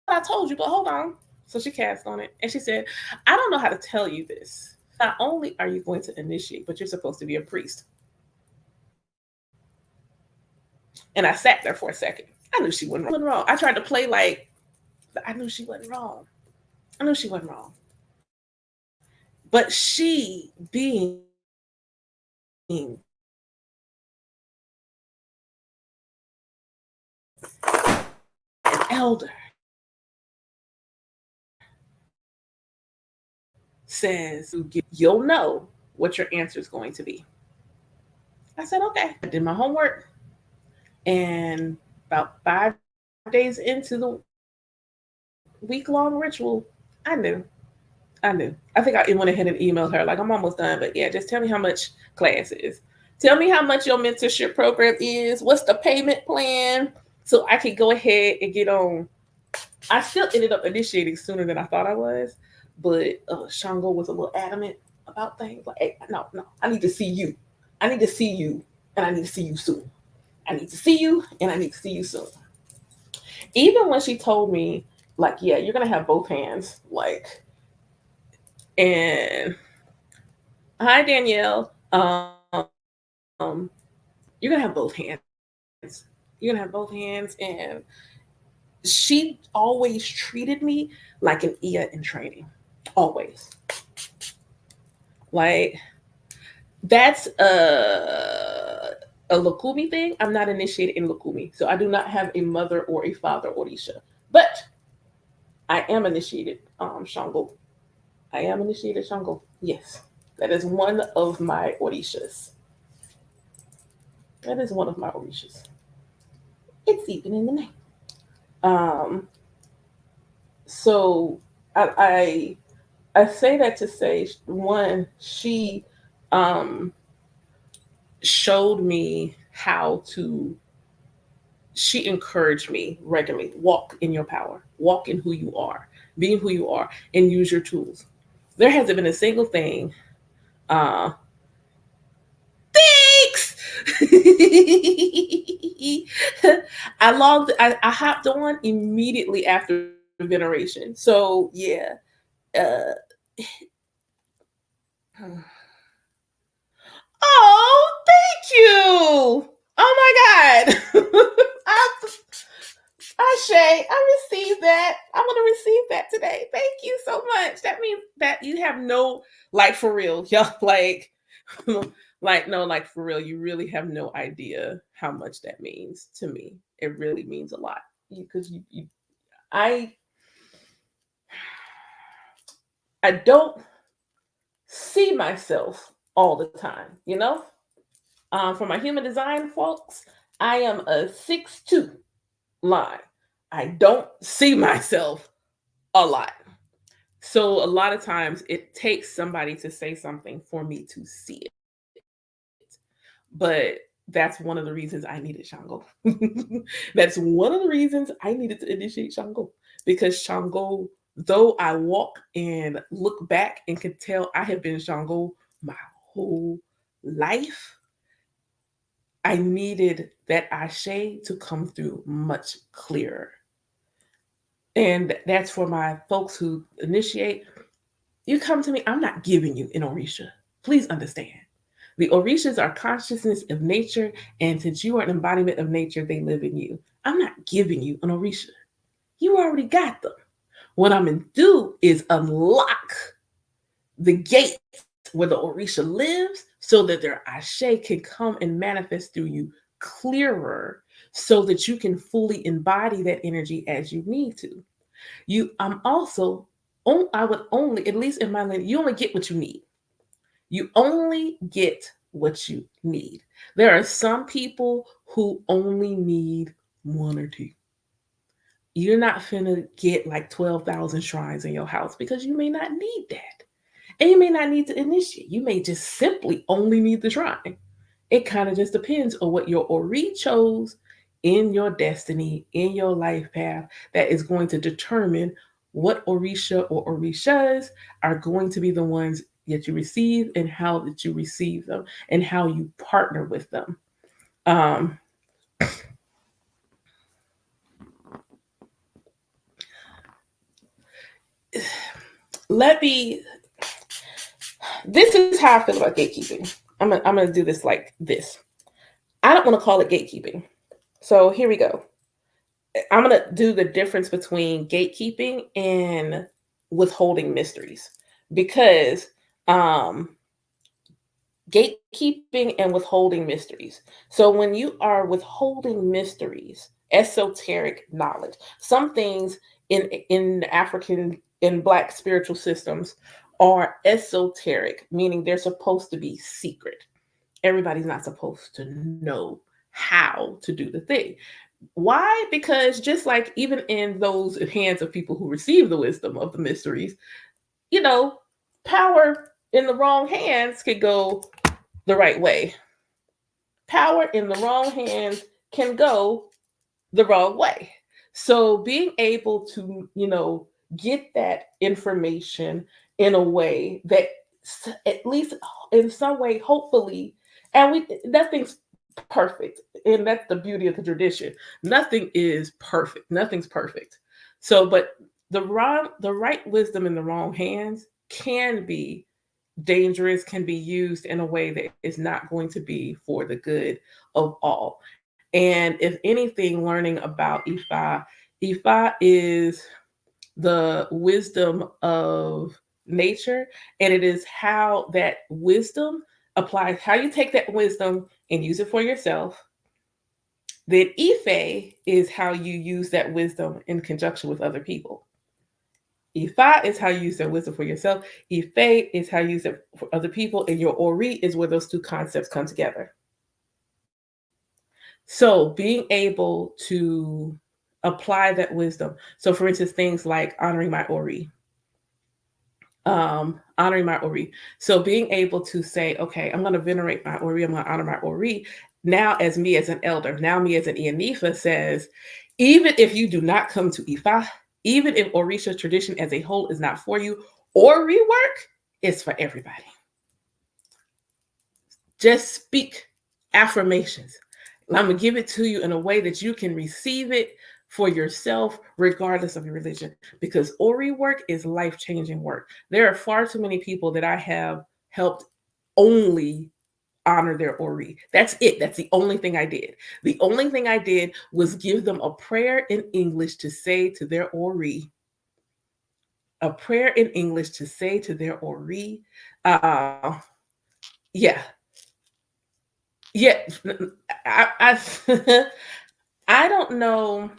I told you, but hold on." So she cast on it, and she said, "I don't know how to tell you this. Not only are you going to initiate, but you're supposed to be a priest." And I sat there for a second. I knew she wasn't wrong. I tried to play like I knew she wasn't wrong. I knew she wasn't wrong. But she, being an elder, says, "You'll know what your answer is going to be." I said, "Okay." I did my homework, and about 5 days into the week long ritual, I knew. I knew. I think I went ahead and emailed her, like, "I'm almost done, but yeah, just tell me how much class is. Tell me how much your mentorship program is. What's the payment plan? So I can go ahead and get on I still ended up initiating sooner than I thought I was, but Shango was a little adamant about things. Like, hey, no, no, I need to see you. I need to see you, and I need to see you soon. I need to see you, and I need to see you soon. Even when she told me, like, yeah, you're gonna have both hands, like, and hi Danielle, you're gonna have both hands. You're gonna have both hands, and she always treated me like an Ia in training, always. Like that's a Lukumi thing. I'm not initiated in Lukumi, so I do not have a mother or a father Orisha, but I am initiated Shango. I am initiated Shango. Yes, that is one of my Orishas. That is one of my Orishas. It's even in the name. Um, so I say that to say one, she um showed me how to she encouraged me regularly, walk in your power, walk in who you are, being who you are, and use your tools. There hasn't been a single thing. Thanks. I hopped on immediately after veneration. So yeah. Uh, oh, thank you. Oh my God. I, Shay, I received that. I'm gonna receive that today. Thank you so much. That means that you have no, like, for real, y'all, like, like, no, like, for real, you really have no idea how much that means to me. It really means a lot because I I don't see myself all the time, you know. For my human design folks, I am a 6'2" line. I don't see myself a lot. So a lot of times it takes somebody to say something for me to see it. But that's one of the reasons I needed Shango. That's one of the reasons I needed to initiate Shango. Because Shango, though I walk and look back and could tell I have been Shango my whole life, I needed that Ashe to come through much clearer. And that's for my folks who initiate. You come to me, I'm not giving you an Orisha. Please understand. The Orishas are consciousness of nature, and since you are an embodiment of nature, they live in you. I'm not giving you an Orisha. You already got them. What I'm going to do is unlock the gates where the Orisha lives so that their Ashe can come and manifest through you clearer so that you can fully embody that energy as you need to. I'm also, I would only, at least in my land, you only get what you need. You only get what you need. There are some people who only need one or two. You're not finna get like 12,000 shrines in your house because you may not need that. And you may not need to initiate. You may just simply only need the shrine. It kind of just depends on what your Ori chose in your destiny, in your life path, that is going to determine what Orisha or Orishas are going to be the ones that you receive and how that you receive them and how you partner with them. Um, let me, this is how I feel about gatekeeping. I'm gonna do this like this. I don't want to call it gatekeeping. So here we go. I'm going to do the difference between gatekeeping and withholding mysteries because um, gatekeeping and withholding mysteries. So when you are withholding mysteries, esoteric knowledge, some things in African in Black spiritual systems are esoteric, meaning they're supposed to be secret. Everybody's not supposed to know how to do the thing. Why? Because just like even in those hands of people who receive the wisdom of the mysteries, you know, power in the wrong hands could go the right way. Power in the wrong hands can go the wrong way. So being able to, get that information in a way that at least in some way, hopefully, and nothing's perfect. And that's the beauty of the tradition. Nothing is perfect. Nothing's perfect. So, but the right wisdom in the wrong hands can be dangerous, can be used in a way that is not going to be for the good of all. And if anything, learning about Ifa is the wisdom of nature, and it is how that wisdom applies, how you take that wisdom and use it for yourself. Then Ife is how you use that wisdom in conjunction with other people. Ifa is how you use that wisdom for yourself. Ife is how you use it for other people. And your Ori is where those two concepts come together. So being able to apply that wisdom. So for instance, things like honoring my Ori. Honoring my Ori. So being able to say, okay, I'm going to venerate my Ori, I'm going to honor my Ori. Now, as me as an elder, now me as an Ianifa says, even if you do not come to Ifa, even if Orisha tradition as a whole is not for you, Ori work is for everybody. Just speak affirmations. I'm going to give it to you in a way that you can receive it for yourself, regardless of your religion, because Ori work is life-changing work. There are far too many people that I have helped only honor their Ori. That's it. That's the only thing I did. The only thing I did was give them a prayer in English to say to their Ori. A prayer in English to say to their Ori. Yeah. Yeah. I I don't know.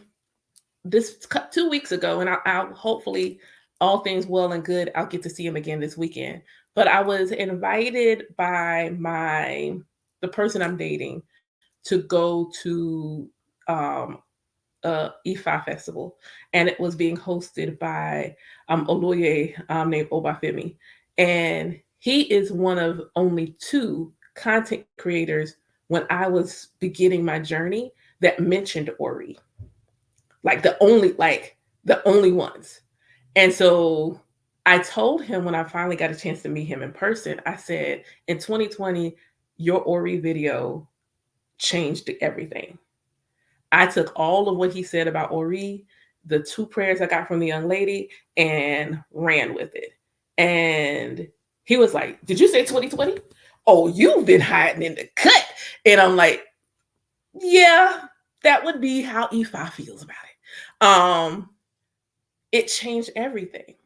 This 2 weeks ago, and I'll hopefully all things well and good. I'll get to see him again this weekend. But I was invited by the person I'm dating to go to Ifa festival, and it was being hosted by Oloye named Obafemi, and he is one of only two content creators when I was beginning my journey that mentioned Ori, like the only ones. And so I told him when I finally got a chance to meet him in person, I said, in 2020, your Ori video changed everything. I took all of what he said about Ori, the two prayers I got from the young lady, and ran with it. And he was like, did you say 2020? Oh, you've been hiding in the cut. And I'm like, yeah, that would be how Ifa feels about it. It changed everything.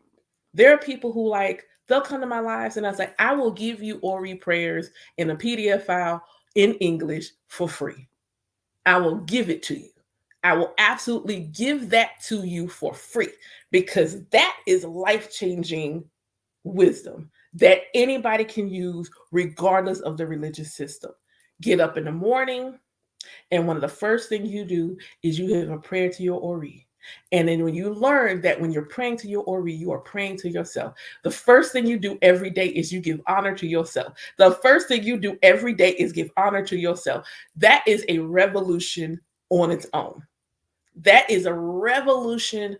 There are people who they'll come to my lives and I was like, I will give you Ori prayers in a PDF file in English for free. I will give it to you. I will absolutely give that to you for free because that is life-changing wisdom that anybody can use regardless of the religious system. Get up in the morning, and one of the first things you do is you have a prayer to your Ori. And then when you learn that when you're praying to your Ori, you are praying to yourself. The first thing you do every day is you give honor to yourself. The first thing you do every day is give honor to yourself. That is a revolution on its own. That is a revolution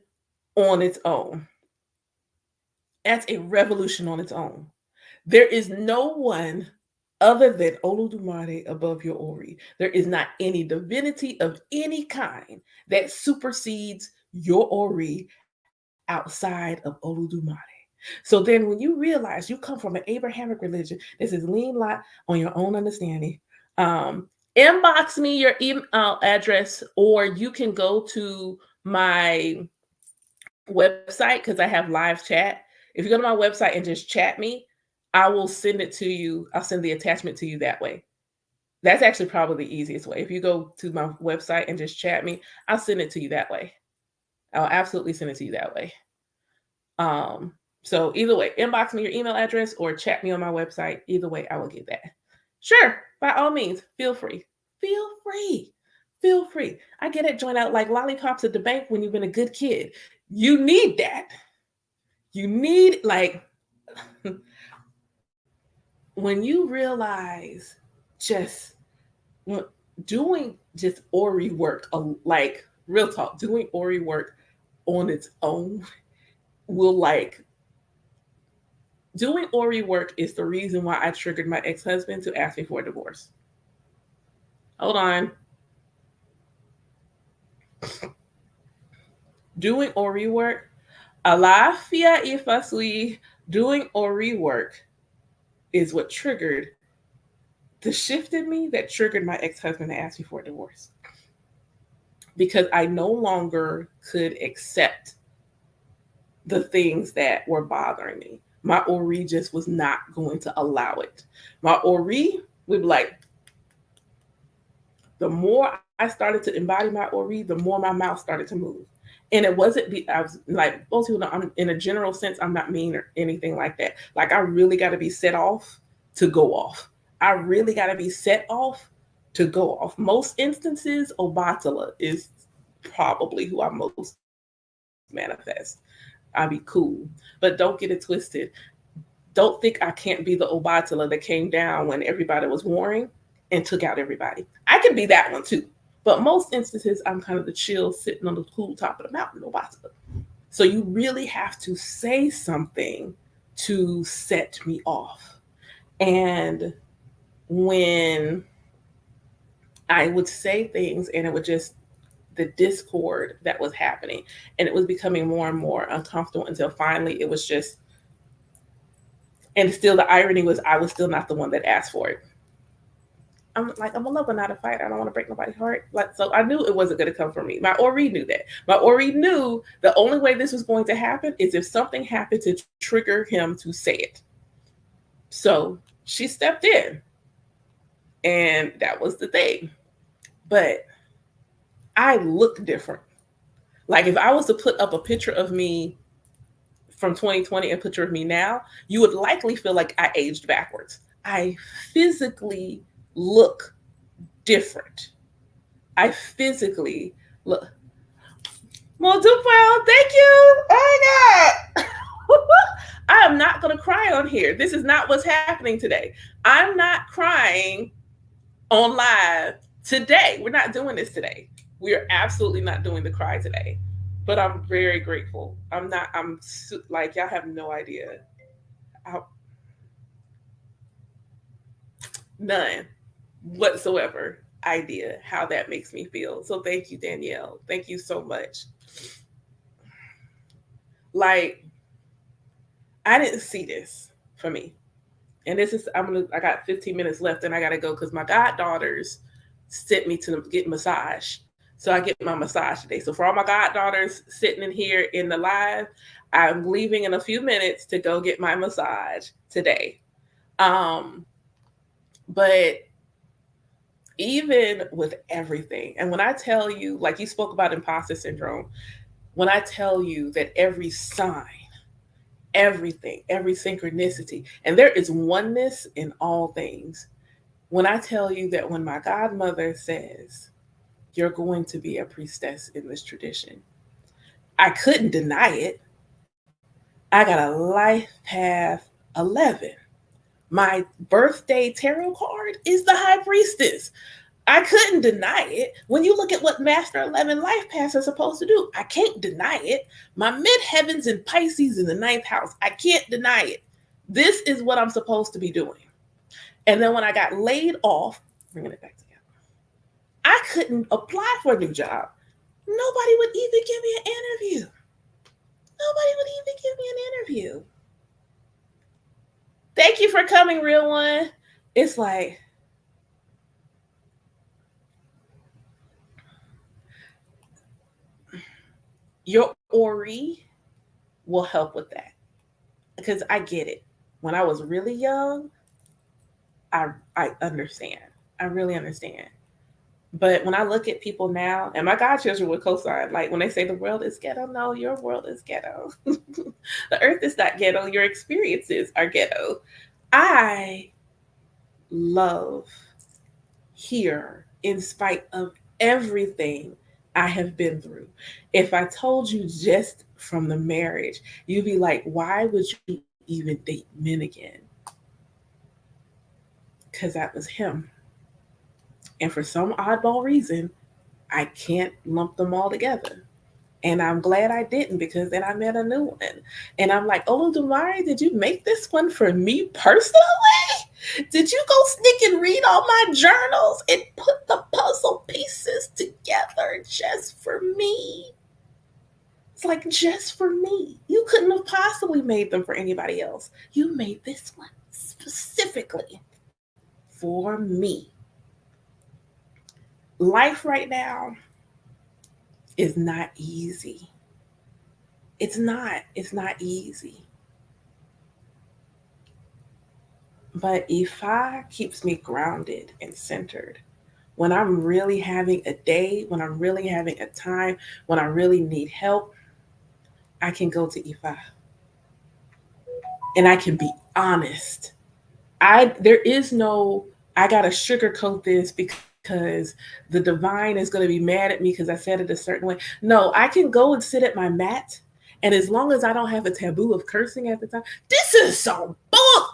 on its own. That's a revolution on its own. There is no one other than Olodumare above your Ori. There is not any divinity of any kind that supersedes your Ori outside of Olodumare. So then when you realize you come from an Abrahamic religion, this is lean lot on your own understanding. Inbox me your email address, or you can go to my website because I have live chat. If you go to my website and just chat me, I will send it to you. I'll send the attachment to you that way. That's actually probably the easiest way. If you go to my website and just chat me, I'll send it to you that way. I'll absolutely send it to you that way. So either way, inbox me your email address or chat me on my website. Either way, I will get that. Sure, by all means, feel free. Feel free. Feel free. I get it, join out like lollipops at the bank when you've been a good kid. You need that. You need when you realize just doing just Ori work, like Real talk, doing Ori work on its own will like doing Ori work is the reason why I triggered my ex-husband to ask me for a divorce. Hold on. Doing Ori work, Alaafia Ifasui, doing Ori work is what triggered the shift in me that triggered my ex-husband to ask me for a divorce. Because I no longer could accept the things that were bothering me. My Ori just was not going to allow it. My Ori would be like, the more I started to embody my Ori, the more my mouth started to move. And it wasn't I was like most people know I'm in a general sense, I'm not mean or anything like that. Like I really gotta be set off to go off. I really gotta be set off to go off. Most instances, Obatala is probably who I most manifest. I be cool. But don't get it twisted. Don't think I can't be the Obatala that came down when everybody was warring and took out everybody. I can be that one too. But most instances, I'm kind of the chill, sitting on the cool top of the mountain, Obatala. So you really have to say something to set me off. And when I would say things and it would just, the discord that was happening, and it was becoming more and more uncomfortable until finally it was just, and still the irony was I was still not the one that asked for it. I'm like, I'm a lover, not a fighter. I don't want to break nobody's heart. Like, so I knew it wasn't going to come from me. My Ori knew that. My Ori knew the only way this was going to happen is if something happened to trigger him to say it. So she stepped in, and that was the thing. But I look different. Like if I was to put up a picture of me from 2020 and picture of me now, you would likely feel like I aged backwards. I physically look different. I physically look. Multiple, thank you. Oh my God. I am not going to cry on here. This is not what's happening today. I'm not crying on live today. We're not doing this today. We are absolutely not doing the cry today. But I'm very grateful. Like, y'all have no idea. How, none whatsoever idea how that makes me feel. So thank you, Danielle. Thank you so much. Like, I didn't see this for me. And this is I got 15 minutes left and I gotta go because my goddaughters sent me to get massage. So I get my massage today. So for all my goddaughters sitting in here in the live, I'm leaving in a few minutes to go get my massage today. But even with everything, and when I tell you, like you spoke about imposter syndrome, when I tell you that every sign, everything, every synchronicity, and there is oneness in all things. When I tell you that when my godmother says, you're going to be a priestess in this tradition, I couldn't deny it. I got a life path 11. My birthday tarot card is the high priestess. I couldn't deny it. When you look at what Master 11 life paths are supposed to do, I can't deny it. My midheavens and Pisces in the ninth house, I can't deny it. This is what I'm supposed to be doing. And then when I got laid off, bringing it back together, I couldn't apply for a new job. Nobody would even give me an interview. Nobody would even give me an interview. Thank you for coming, real one. It's like, your Ori will help with that. Because I get it. When I was really young, I understand. I really understand. But when I look at people now, and my godchildren would co-sign, like when they say the world is ghetto, no, your world is ghetto. The earth is not ghetto. Your experiences are ghetto. I love here in spite of everything I have been through. If I told you just from the marriage, you'd be like, why would you even date men again? Because that was him. And for some oddball reason, I can't lump them all together. And I'm glad I didn't, because then I met a new one. And I'm like, oh, Dumari, did you make this one for me personally? Did you go sneak and read all my journals and put the puzzle pieces together just for me? It's like, just for me. You couldn't have possibly made them for anybody else. You made this one specifically for me. Life right now is not easy. It's not. It's not easy. But Ifa keeps me grounded and centered. When I'm really having a day, when I'm really having a time, when I really need help, I can go to Ifa and I can be honest. There is no I gotta sugarcoat this because the divine is gonna be mad at me because I said it a certain way. No, I can go and sit at my mat, and as long as I don't have a taboo of cursing at the time, this is so bull.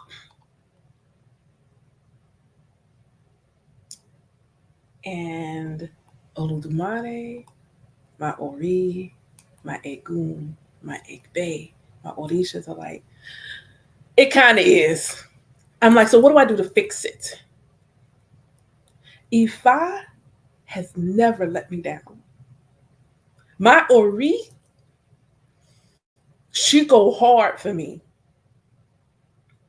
And Oludumare, my Ori, my Egun, my Egbe, my Orishas are like, it kind of is. I'm like, so what do I do to fix it? Ifa has never let me down. My Ori, she go hard for me.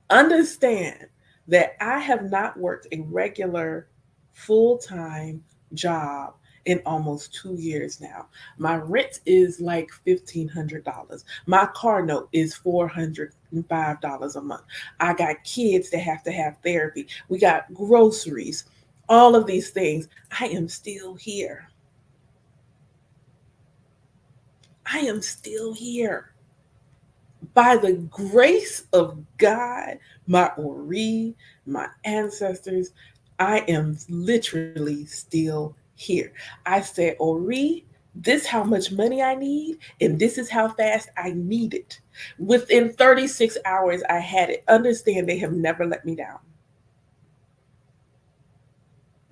Understand that I have not worked a regular full-time job in almost 2 years now. My rent is like $1,500. My car note is $405 a month. I got kids that have to have therapy. We got groceries, all of these things. I am still here. I am still here. By the grace of God, my Ori, my ancestors, I am literally still here. I said, Ori, this how much money I need, and this is how fast I need it. Within 36 hours, I had it. Understand, they have never let me down.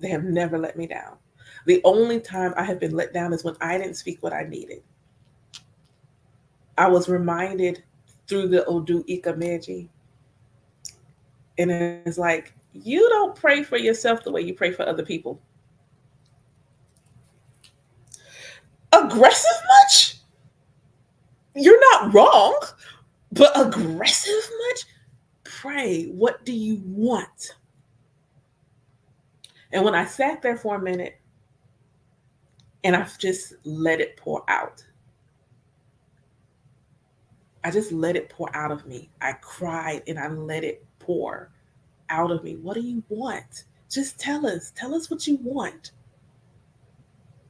They have never let me down. The only time I have been let down is when I didn't speak what I needed. I was reminded through the Odu Ikameji, and it's like, you don't pray for yourself the way you pray for other people. Aggressive much? You're not wrong, but aggressive much? Pray, what do you want? And when I sat there for a minute and I just let it pour out, I just let it pour out of me. I cried and I let it pour out of me. What do you want? Just tell us. Tell us what you want.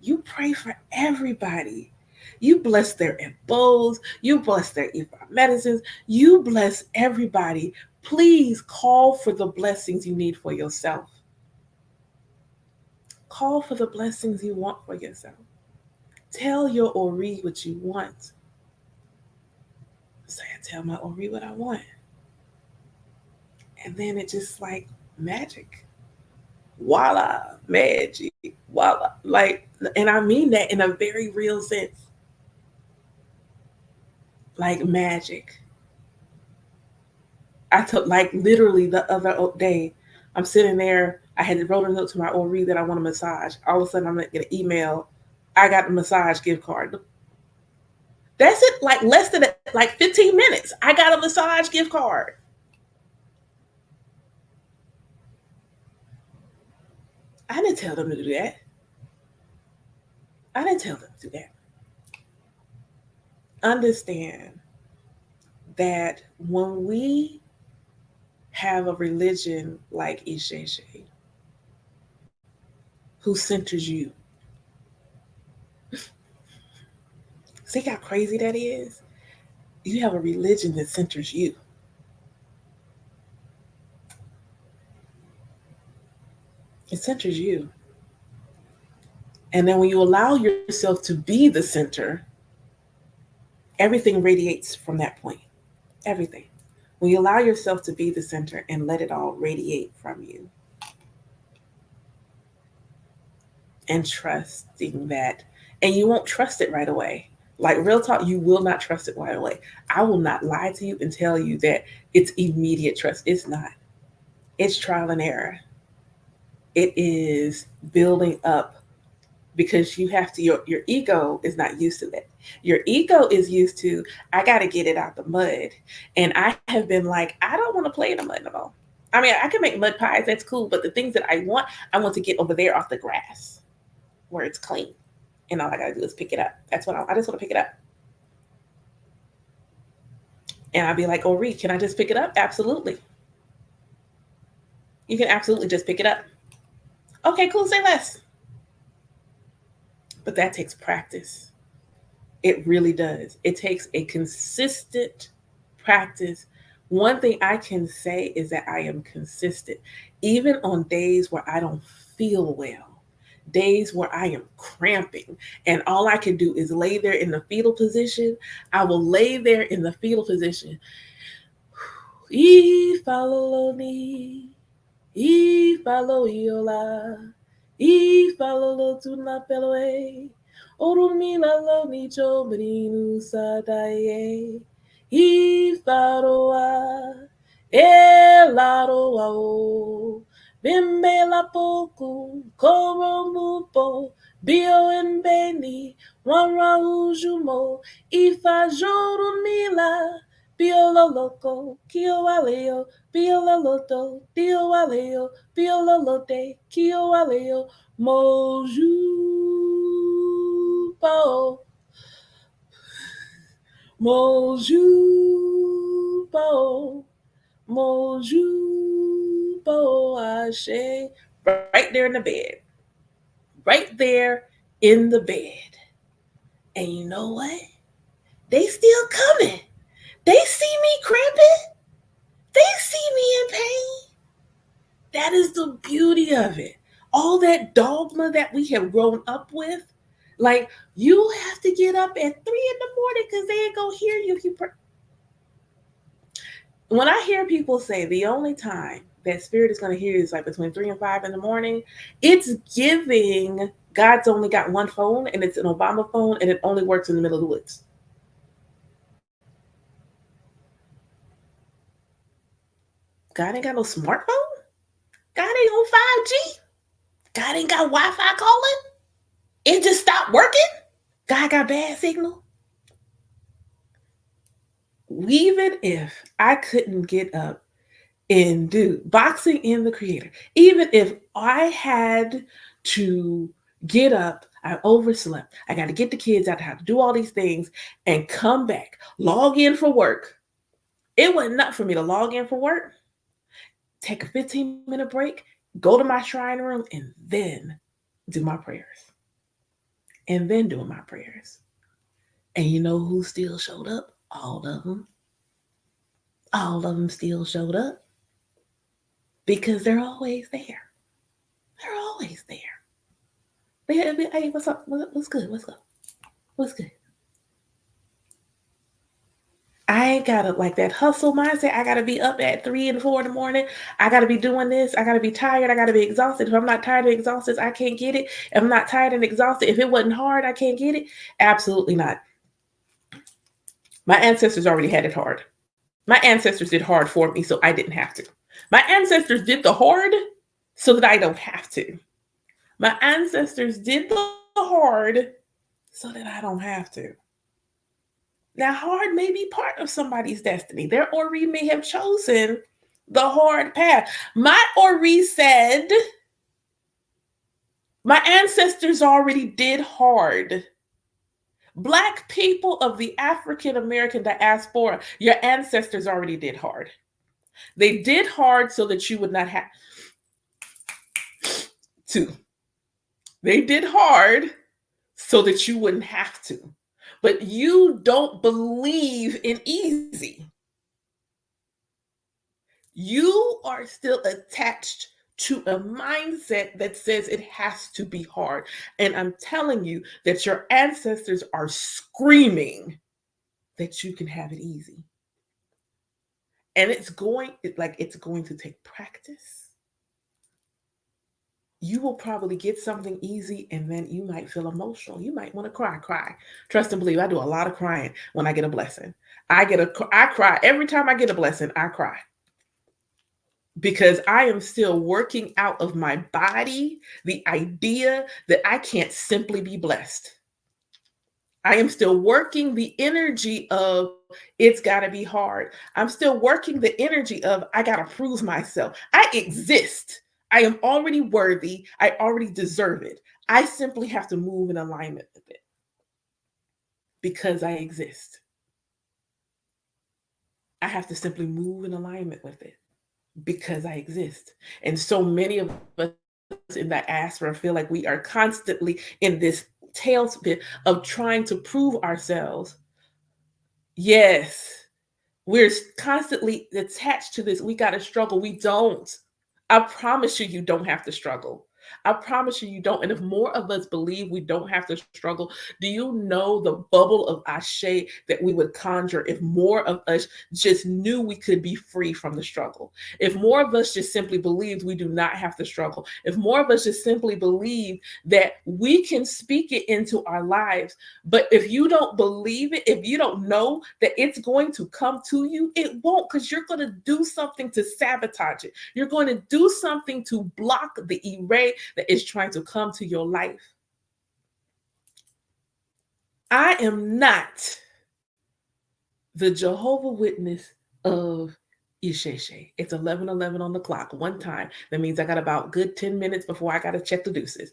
You pray for everybody. You bless their ebos. You bless their medicines. You bless everybody. Please call for the blessings you need for yourself. Call for the blessings you want for yourself. Tell your Ori what you want. Say, I tell my Ori what I want. And then it just like magic. Voila, magic. Voila. Like, and I mean that in a very real sense. Like magic. I took like literally the other day, I'm sitting there. I had wrote a note to my Ori that I want a massage. All of a sudden, I'm gonna get an email. I got the massage gift card. That's it. Like less than like 15 minutes. I got a massage gift card. I didn't tell them to do that. I didn't tell them to do that. Understand that when we have a religion like Isheshe, who centers you, see how crazy that is? You have a religion that centers you. It centers you. And then when you allow yourself to be the center, everything radiates from that point. Everything. When you allow yourself to be the center and let it all radiate from you, and trusting that. And you won't trust it right away. Like real talk, you will not trust it right away. I will not lie to you and tell you that it's immediate trust. It's not. It's trial and error. It is building up because you have to your ego is not used to that. Your ego is used to I got to get it out the mud. And I have been like I don't want to play in the mud no more. I mean, I can make mud pies, that's cool, but the things that I want to get over there off the grass where it's clean. And all I got to do is pick it up. That's what I just want to pick it up. And I'd be like, "Oh, Reed, can I just pick it up?" Absolutely. You can absolutely just pick it up. Okay, cool, say less. But that takes practice. It really does. It takes a consistent practice. One thing I can say is that I am consistent, even on days where I don't feel well, days where I am cramping, and all I can do is lay there in the fetal position. I will lay there in the fetal position. Ifalo iola, ifalo lo tuna peloe, orumila lo ni chobrinu sadaye, ifaroa, elaroa o, bimbe la poku, koro mupo, bio embeni, wanra ujumo, ifa jorumila, biololoco, kioaleo, biololoto, dioaleo, biololote, kioaleo, moju pao, moju pao, moju pao, ashe. Right there in the bed, right there in the bed. And you know what? They still coming. They see me cramping. They see me in pain. That is the beauty of it. All that dogma that we have grown up with, like you have to get up at 3 in the morning because they ain't gonna hear you. When I hear people say the only time that spirit is gonna hear you is like between 3 and 5 in the morning, it's giving God's only got one phone and it's an Obama phone and it only works in the middle of the woods. God ain't got no smartphone. God ain't on 5G. God ain't got Wi-Fi calling. It just stopped working. God got bad signal. Even if I couldn't get up and do boxing in the creator, even if I had to get up, I overslept, I got to get the kids out, I have to do all these things and come back, log in for work. It wasn't enough for me to log in for work, take a 15-minute break, go to my shrine room, and then do my prayers. And then doing my prayers. And you know who still showed up? All of them. All of them still showed up because they're always there. They're always there. They'll be, hey, what's up? What's good? What's up? What's good? I ain't gotta like that hustle mindset. I gotta be up at 3 and 4 in the morning. I gotta be doing this. I gotta be tired. I gotta be exhausted. If I'm not tired and exhausted, I can't get it. If I'm not tired and exhausted, if it wasn't hard, I can't get it. Absolutely not. My ancestors already had it hard. My ancestors did hard for me, so I didn't have to. My ancestors did the hard so that I don't have to. My ancestors did the hard so that I don't have to. Now, hard may be part of somebody's destiny. Their Ori may have chosen the hard path. My Ori said, my ancestors already did hard. Black people of the African American diaspora, your ancestors already did hard. They did hard so that you would not have to. They did hard so that you wouldn't have to. But you don't believe in easy. You are still attached to a mindset that says it has to be hard. And I'm telling you that your ancestors are screaming that you can have it easy. And it's going to take practice. you will probably get something easy and then you might feel emotional. You might want to cry. Trust and believe. I do a lot of crying when I get a blessing. I cry every time I get a blessing. I cry because I am still working out of my body the idea that I can't simply be blessed. I am still working the energy of it's got to be hard. I'm still working the energy of I got to prove myself. I exist. I am already worthy. I already deserve it. I simply have to move in alignment with it because I exist. I have to simply move in alignment with it because I exist. And so many of us in that diaspora feel like we are constantly in this tailspin of trying to prove ourselves. Yes, we're constantly attached to this. We got to struggle. We don't. I promise you don't have to struggle. I promise you don't. And if more of us believe we don't have to struggle, do you know the bubble of ashe that we would conjure if more of us just knew we could be free from the struggle? If more of us just simply believed we do not have to struggle, if more of us just simply believe that we can speak it into our lives, but if you don't believe it, if you don't know that it's going to come to you, it won't, because you're going to do something to sabotage it. You're going to do something to block the array that is trying to come to your life. I am not the Jehovah Witness of Isheshe. It's 11:11 on the clock. One time. That means I got about good 10 minutes before I got to check the deuces.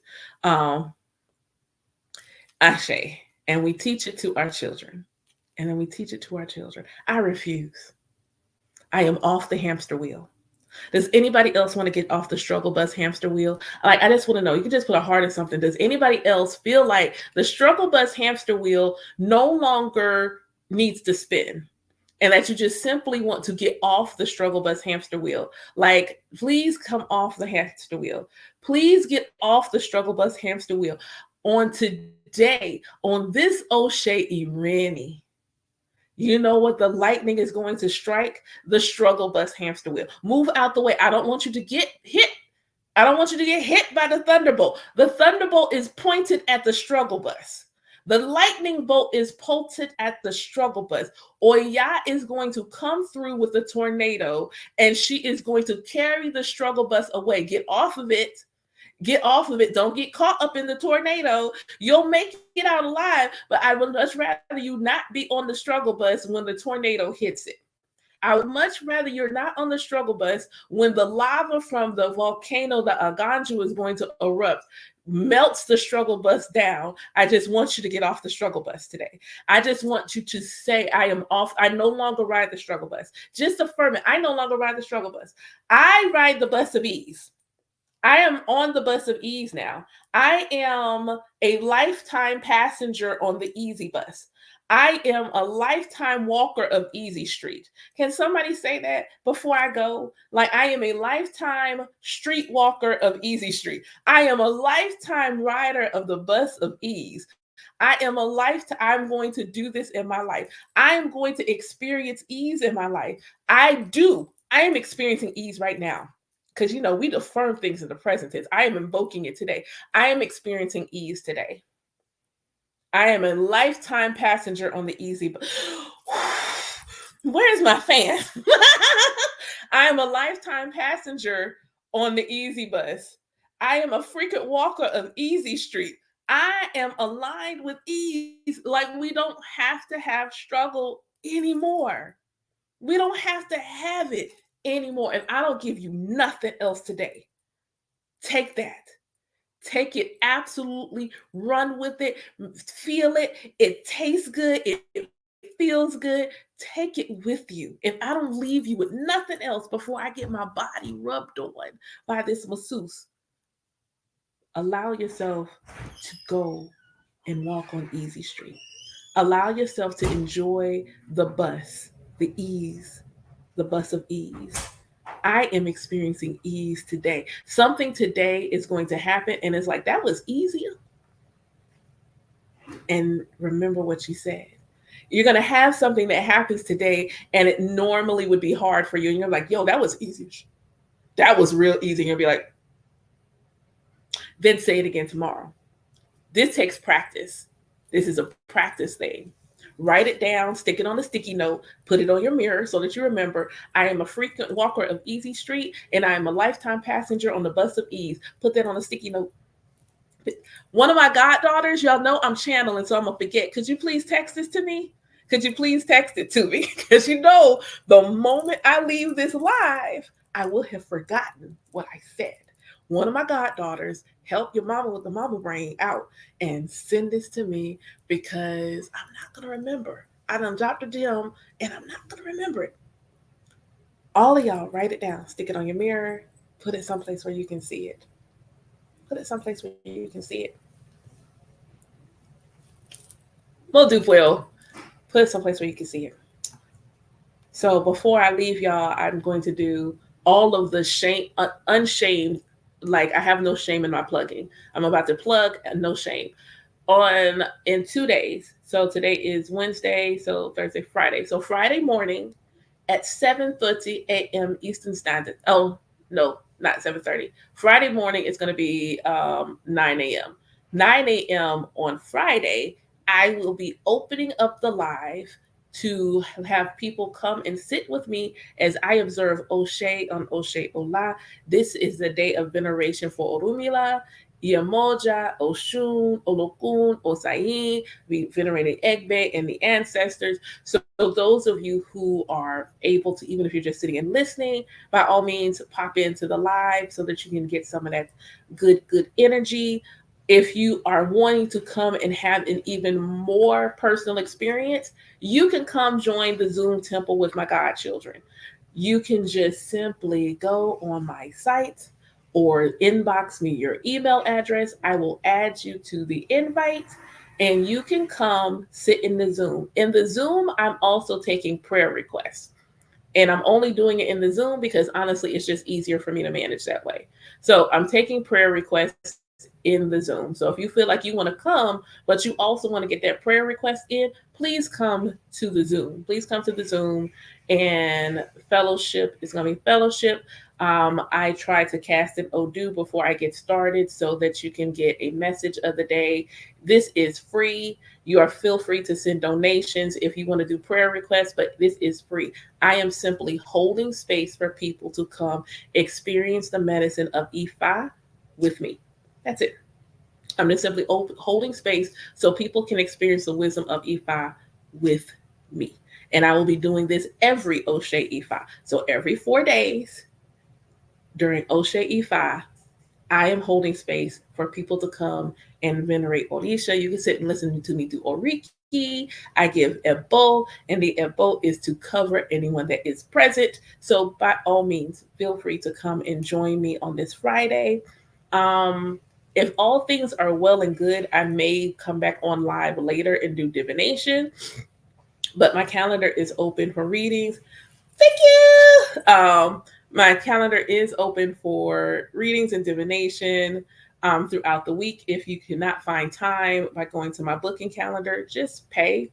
Ashe. And we teach it to our children. And then we teach it to our children. I refuse. I am off the hamster wheel. Does anybody else want to get off the struggle bus hamster wheel? Like, I just want to know, you can just put a heart in something. Does anybody else feel like the struggle bus hamster wheel no longer needs to spin? And that you just simply want to get off the struggle bus hamster wheel? Like, please come off the hamster wheel. Please get off the struggle bus hamster wheel. On today, on this O'Shea Irani, you know what the lightning is going to strike? The struggle bus hamster wheel. Move out the way. I don't want you to get hit. I don't want you to get hit by the thunderbolt. The thunderbolt is pointed at the struggle bus. The lightning bolt is pointed at the struggle bus. Oya is going to come through with a tornado, and she is going to carry the struggle bus away. Get off of it. Get off of it. Don't get caught up in the tornado. You'll make it out alive, but I would much rather you not be on the struggle bus when the tornado hits it. I would much rather you're not on the struggle bus when the lava from the volcano, the Aganju, is going to erupt, melts the struggle bus down. I just want you to get off the struggle bus today. I just want you to say, I am off. I no longer ride the struggle bus. Just affirm it. I no longer ride the struggle bus. I ride the bus of ease. I am on the bus of ease now. I am a lifetime passenger on the easy bus. I am a lifetime walker of Easy Street. Can somebody say that before I go? Like, I am a lifetime street walker of Easy Street. I am a lifetime rider of the bus of ease. I am a lifetime. I'm going to do this in my life. I am going to experience ease in my life. I am experiencing ease right now. Because, you know, we affirm things in the present tense. I am invoking it today. I am experiencing ease today. I am a lifetime passenger on the easy bus. Where's my fan? I am a lifetime passenger on the easy bus. I am a frequent walker of Easy Street. I am aligned with ease. Like, we don't have to have struggle anymore. We don't have to have it anymore. And I don't give you nothing else today. Take that. Take it, absolutely run with it, feel it. It tastes good, it feels good. Take it with you. If I don't leave you with nothing else before I get my body rubbed on by this masseuse, allow yourself to go and walk on Easy Street. Allow yourself to enjoy the bus, the bus of ease. I am experiencing ease today. Something today is going to happen, and it's like, that was easier. And remember what you said. You're going to have something that happens today, and it normally would be hard for you. And you're like, yo, that was easy. That was real easy. And you'll be like, then say it again tomorrow. This takes practice. This is a practice thing. Write it down, stick it on a sticky note, put it on your mirror so that you remember I am a frequent walker of Easy Street and I am a lifetime passenger on the bus of ease. Put that on a sticky note. One of my goddaughters, y'all know I'm channeling, so I'm gonna forget. Could you please text this to me? Could you please text it to me? Because you know, the moment I leave this live, I will have forgotten what I said. One of my goddaughters, help your mama with the mama brain out and send this to me because I'm not gonna remember. I done dropped the gem and I'm not gonna remember it. All of y'all, write it down, stick it on your mirror, put it someplace where you can see it. Put it someplace where you can see it. We'll do well. Put it someplace where you can see it. So before I leave y'all, I'm going to do all of the shame, unshamed. Like I have no shame in my plugging. I'm about to plug no shame on in 2 days. So today is Wednesday, so Thursday, Friday. So Friday morning at 7:30 a.m. Eastern Standard. Oh no, not 7:30. Friday morning is going to be 9 a.m. 9 a.m. on Friday. I will be opening up the live to have people come and sit with me as I observe Oshe on Oshe Ola. This is the day of veneration for Orumila, Iamoja, Oshun, Olokun, Osayin. We venerating Egbe and the ancestors. So those of you who are able to, even if you're just sitting and listening, by all means, pop into the live so that you can get some of that good energy. If you are wanting to come and have an even more personal experience, you can come join the Zoom temple with my godchildren. You can just simply go on my site or inbox me your email address. I will add you to the invite and you can come sit in the Zoom. In the Zoom, I'm also taking prayer requests. And I'm only doing it in the Zoom because honestly, it's just easier for me to manage that way. So I'm taking prayer requests in the Zoom. So if you feel like you want to come, but you also want to get that prayer request in, please come to the Zoom. Please come to the Zoom and fellowship is going to be fellowship. I try to cast an Odu before I get started so that you can get a message of the day. This is free. You are feel free to send donations if you want to do prayer requests, but this is free. I am simply holding space for people to come experience the medicine of Ifa with me. That's it. I'm just simply holding space so people can experience the wisdom of Ifa with me. And I will be doing this every Oshe Ifa. So every 4 days during Oshe Ifa, I am holding space for people to come and venerate Orisha. You can sit and listen to me do Oriki. I give Ebo, and the Ebo is to cover anyone that is present. So by all means, feel free to come and join me on this Friday. Um, if all things are well and good, I may come back on live later and do divination. But my calendar is open for readings. Thank you. My calendar is open for readings and divination throughout the week. If you cannot find time by going to my booking calendar, just pay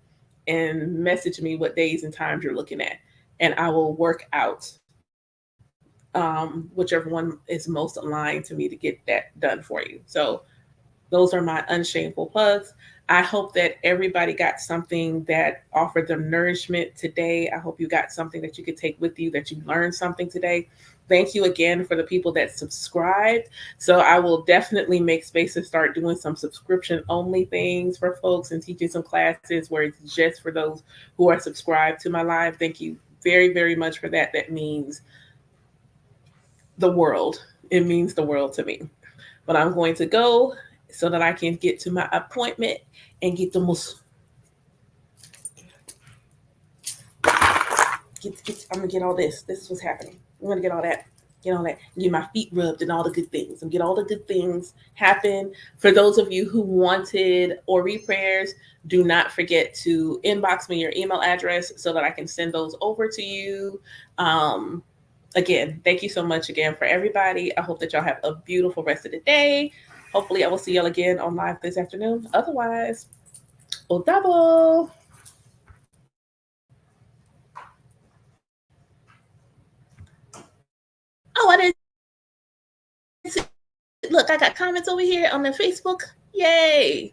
and message me what days and times you're looking at, and I will work out whichever one is most aligned to me to get that done for you. So those are my unshameful plugs. I hope that everybody got something that offered them nourishment today. I hope you got something that you could take with you, that you learned something today. Thank you again for the people that subscribed. So I will definitely make space to start doing some subscription only things for folks and teaching some classes where it's just for those who are subscribed to my live. Thank you very much for that. That means the world. It means the world to me. But I'm going to go so that I can get to my appointment and get the most. I'm gonna get all this. This is what's happening. I'm gonna get all that, get my feet rubbed and all the good things, and get all the good things happen. For those of you who wanted Ori prayers, do not forget to inbox me your email address so that I can send those over to you. Again, thank you so much again for everybody. I hope that y'all have a beautiful rest of the day. Hopefully, I will see y'all again on live this afternoon. Otherwise, Odabo. Oh, I didn't see. Look, Look, I got comments over here on the Facebook. Yay.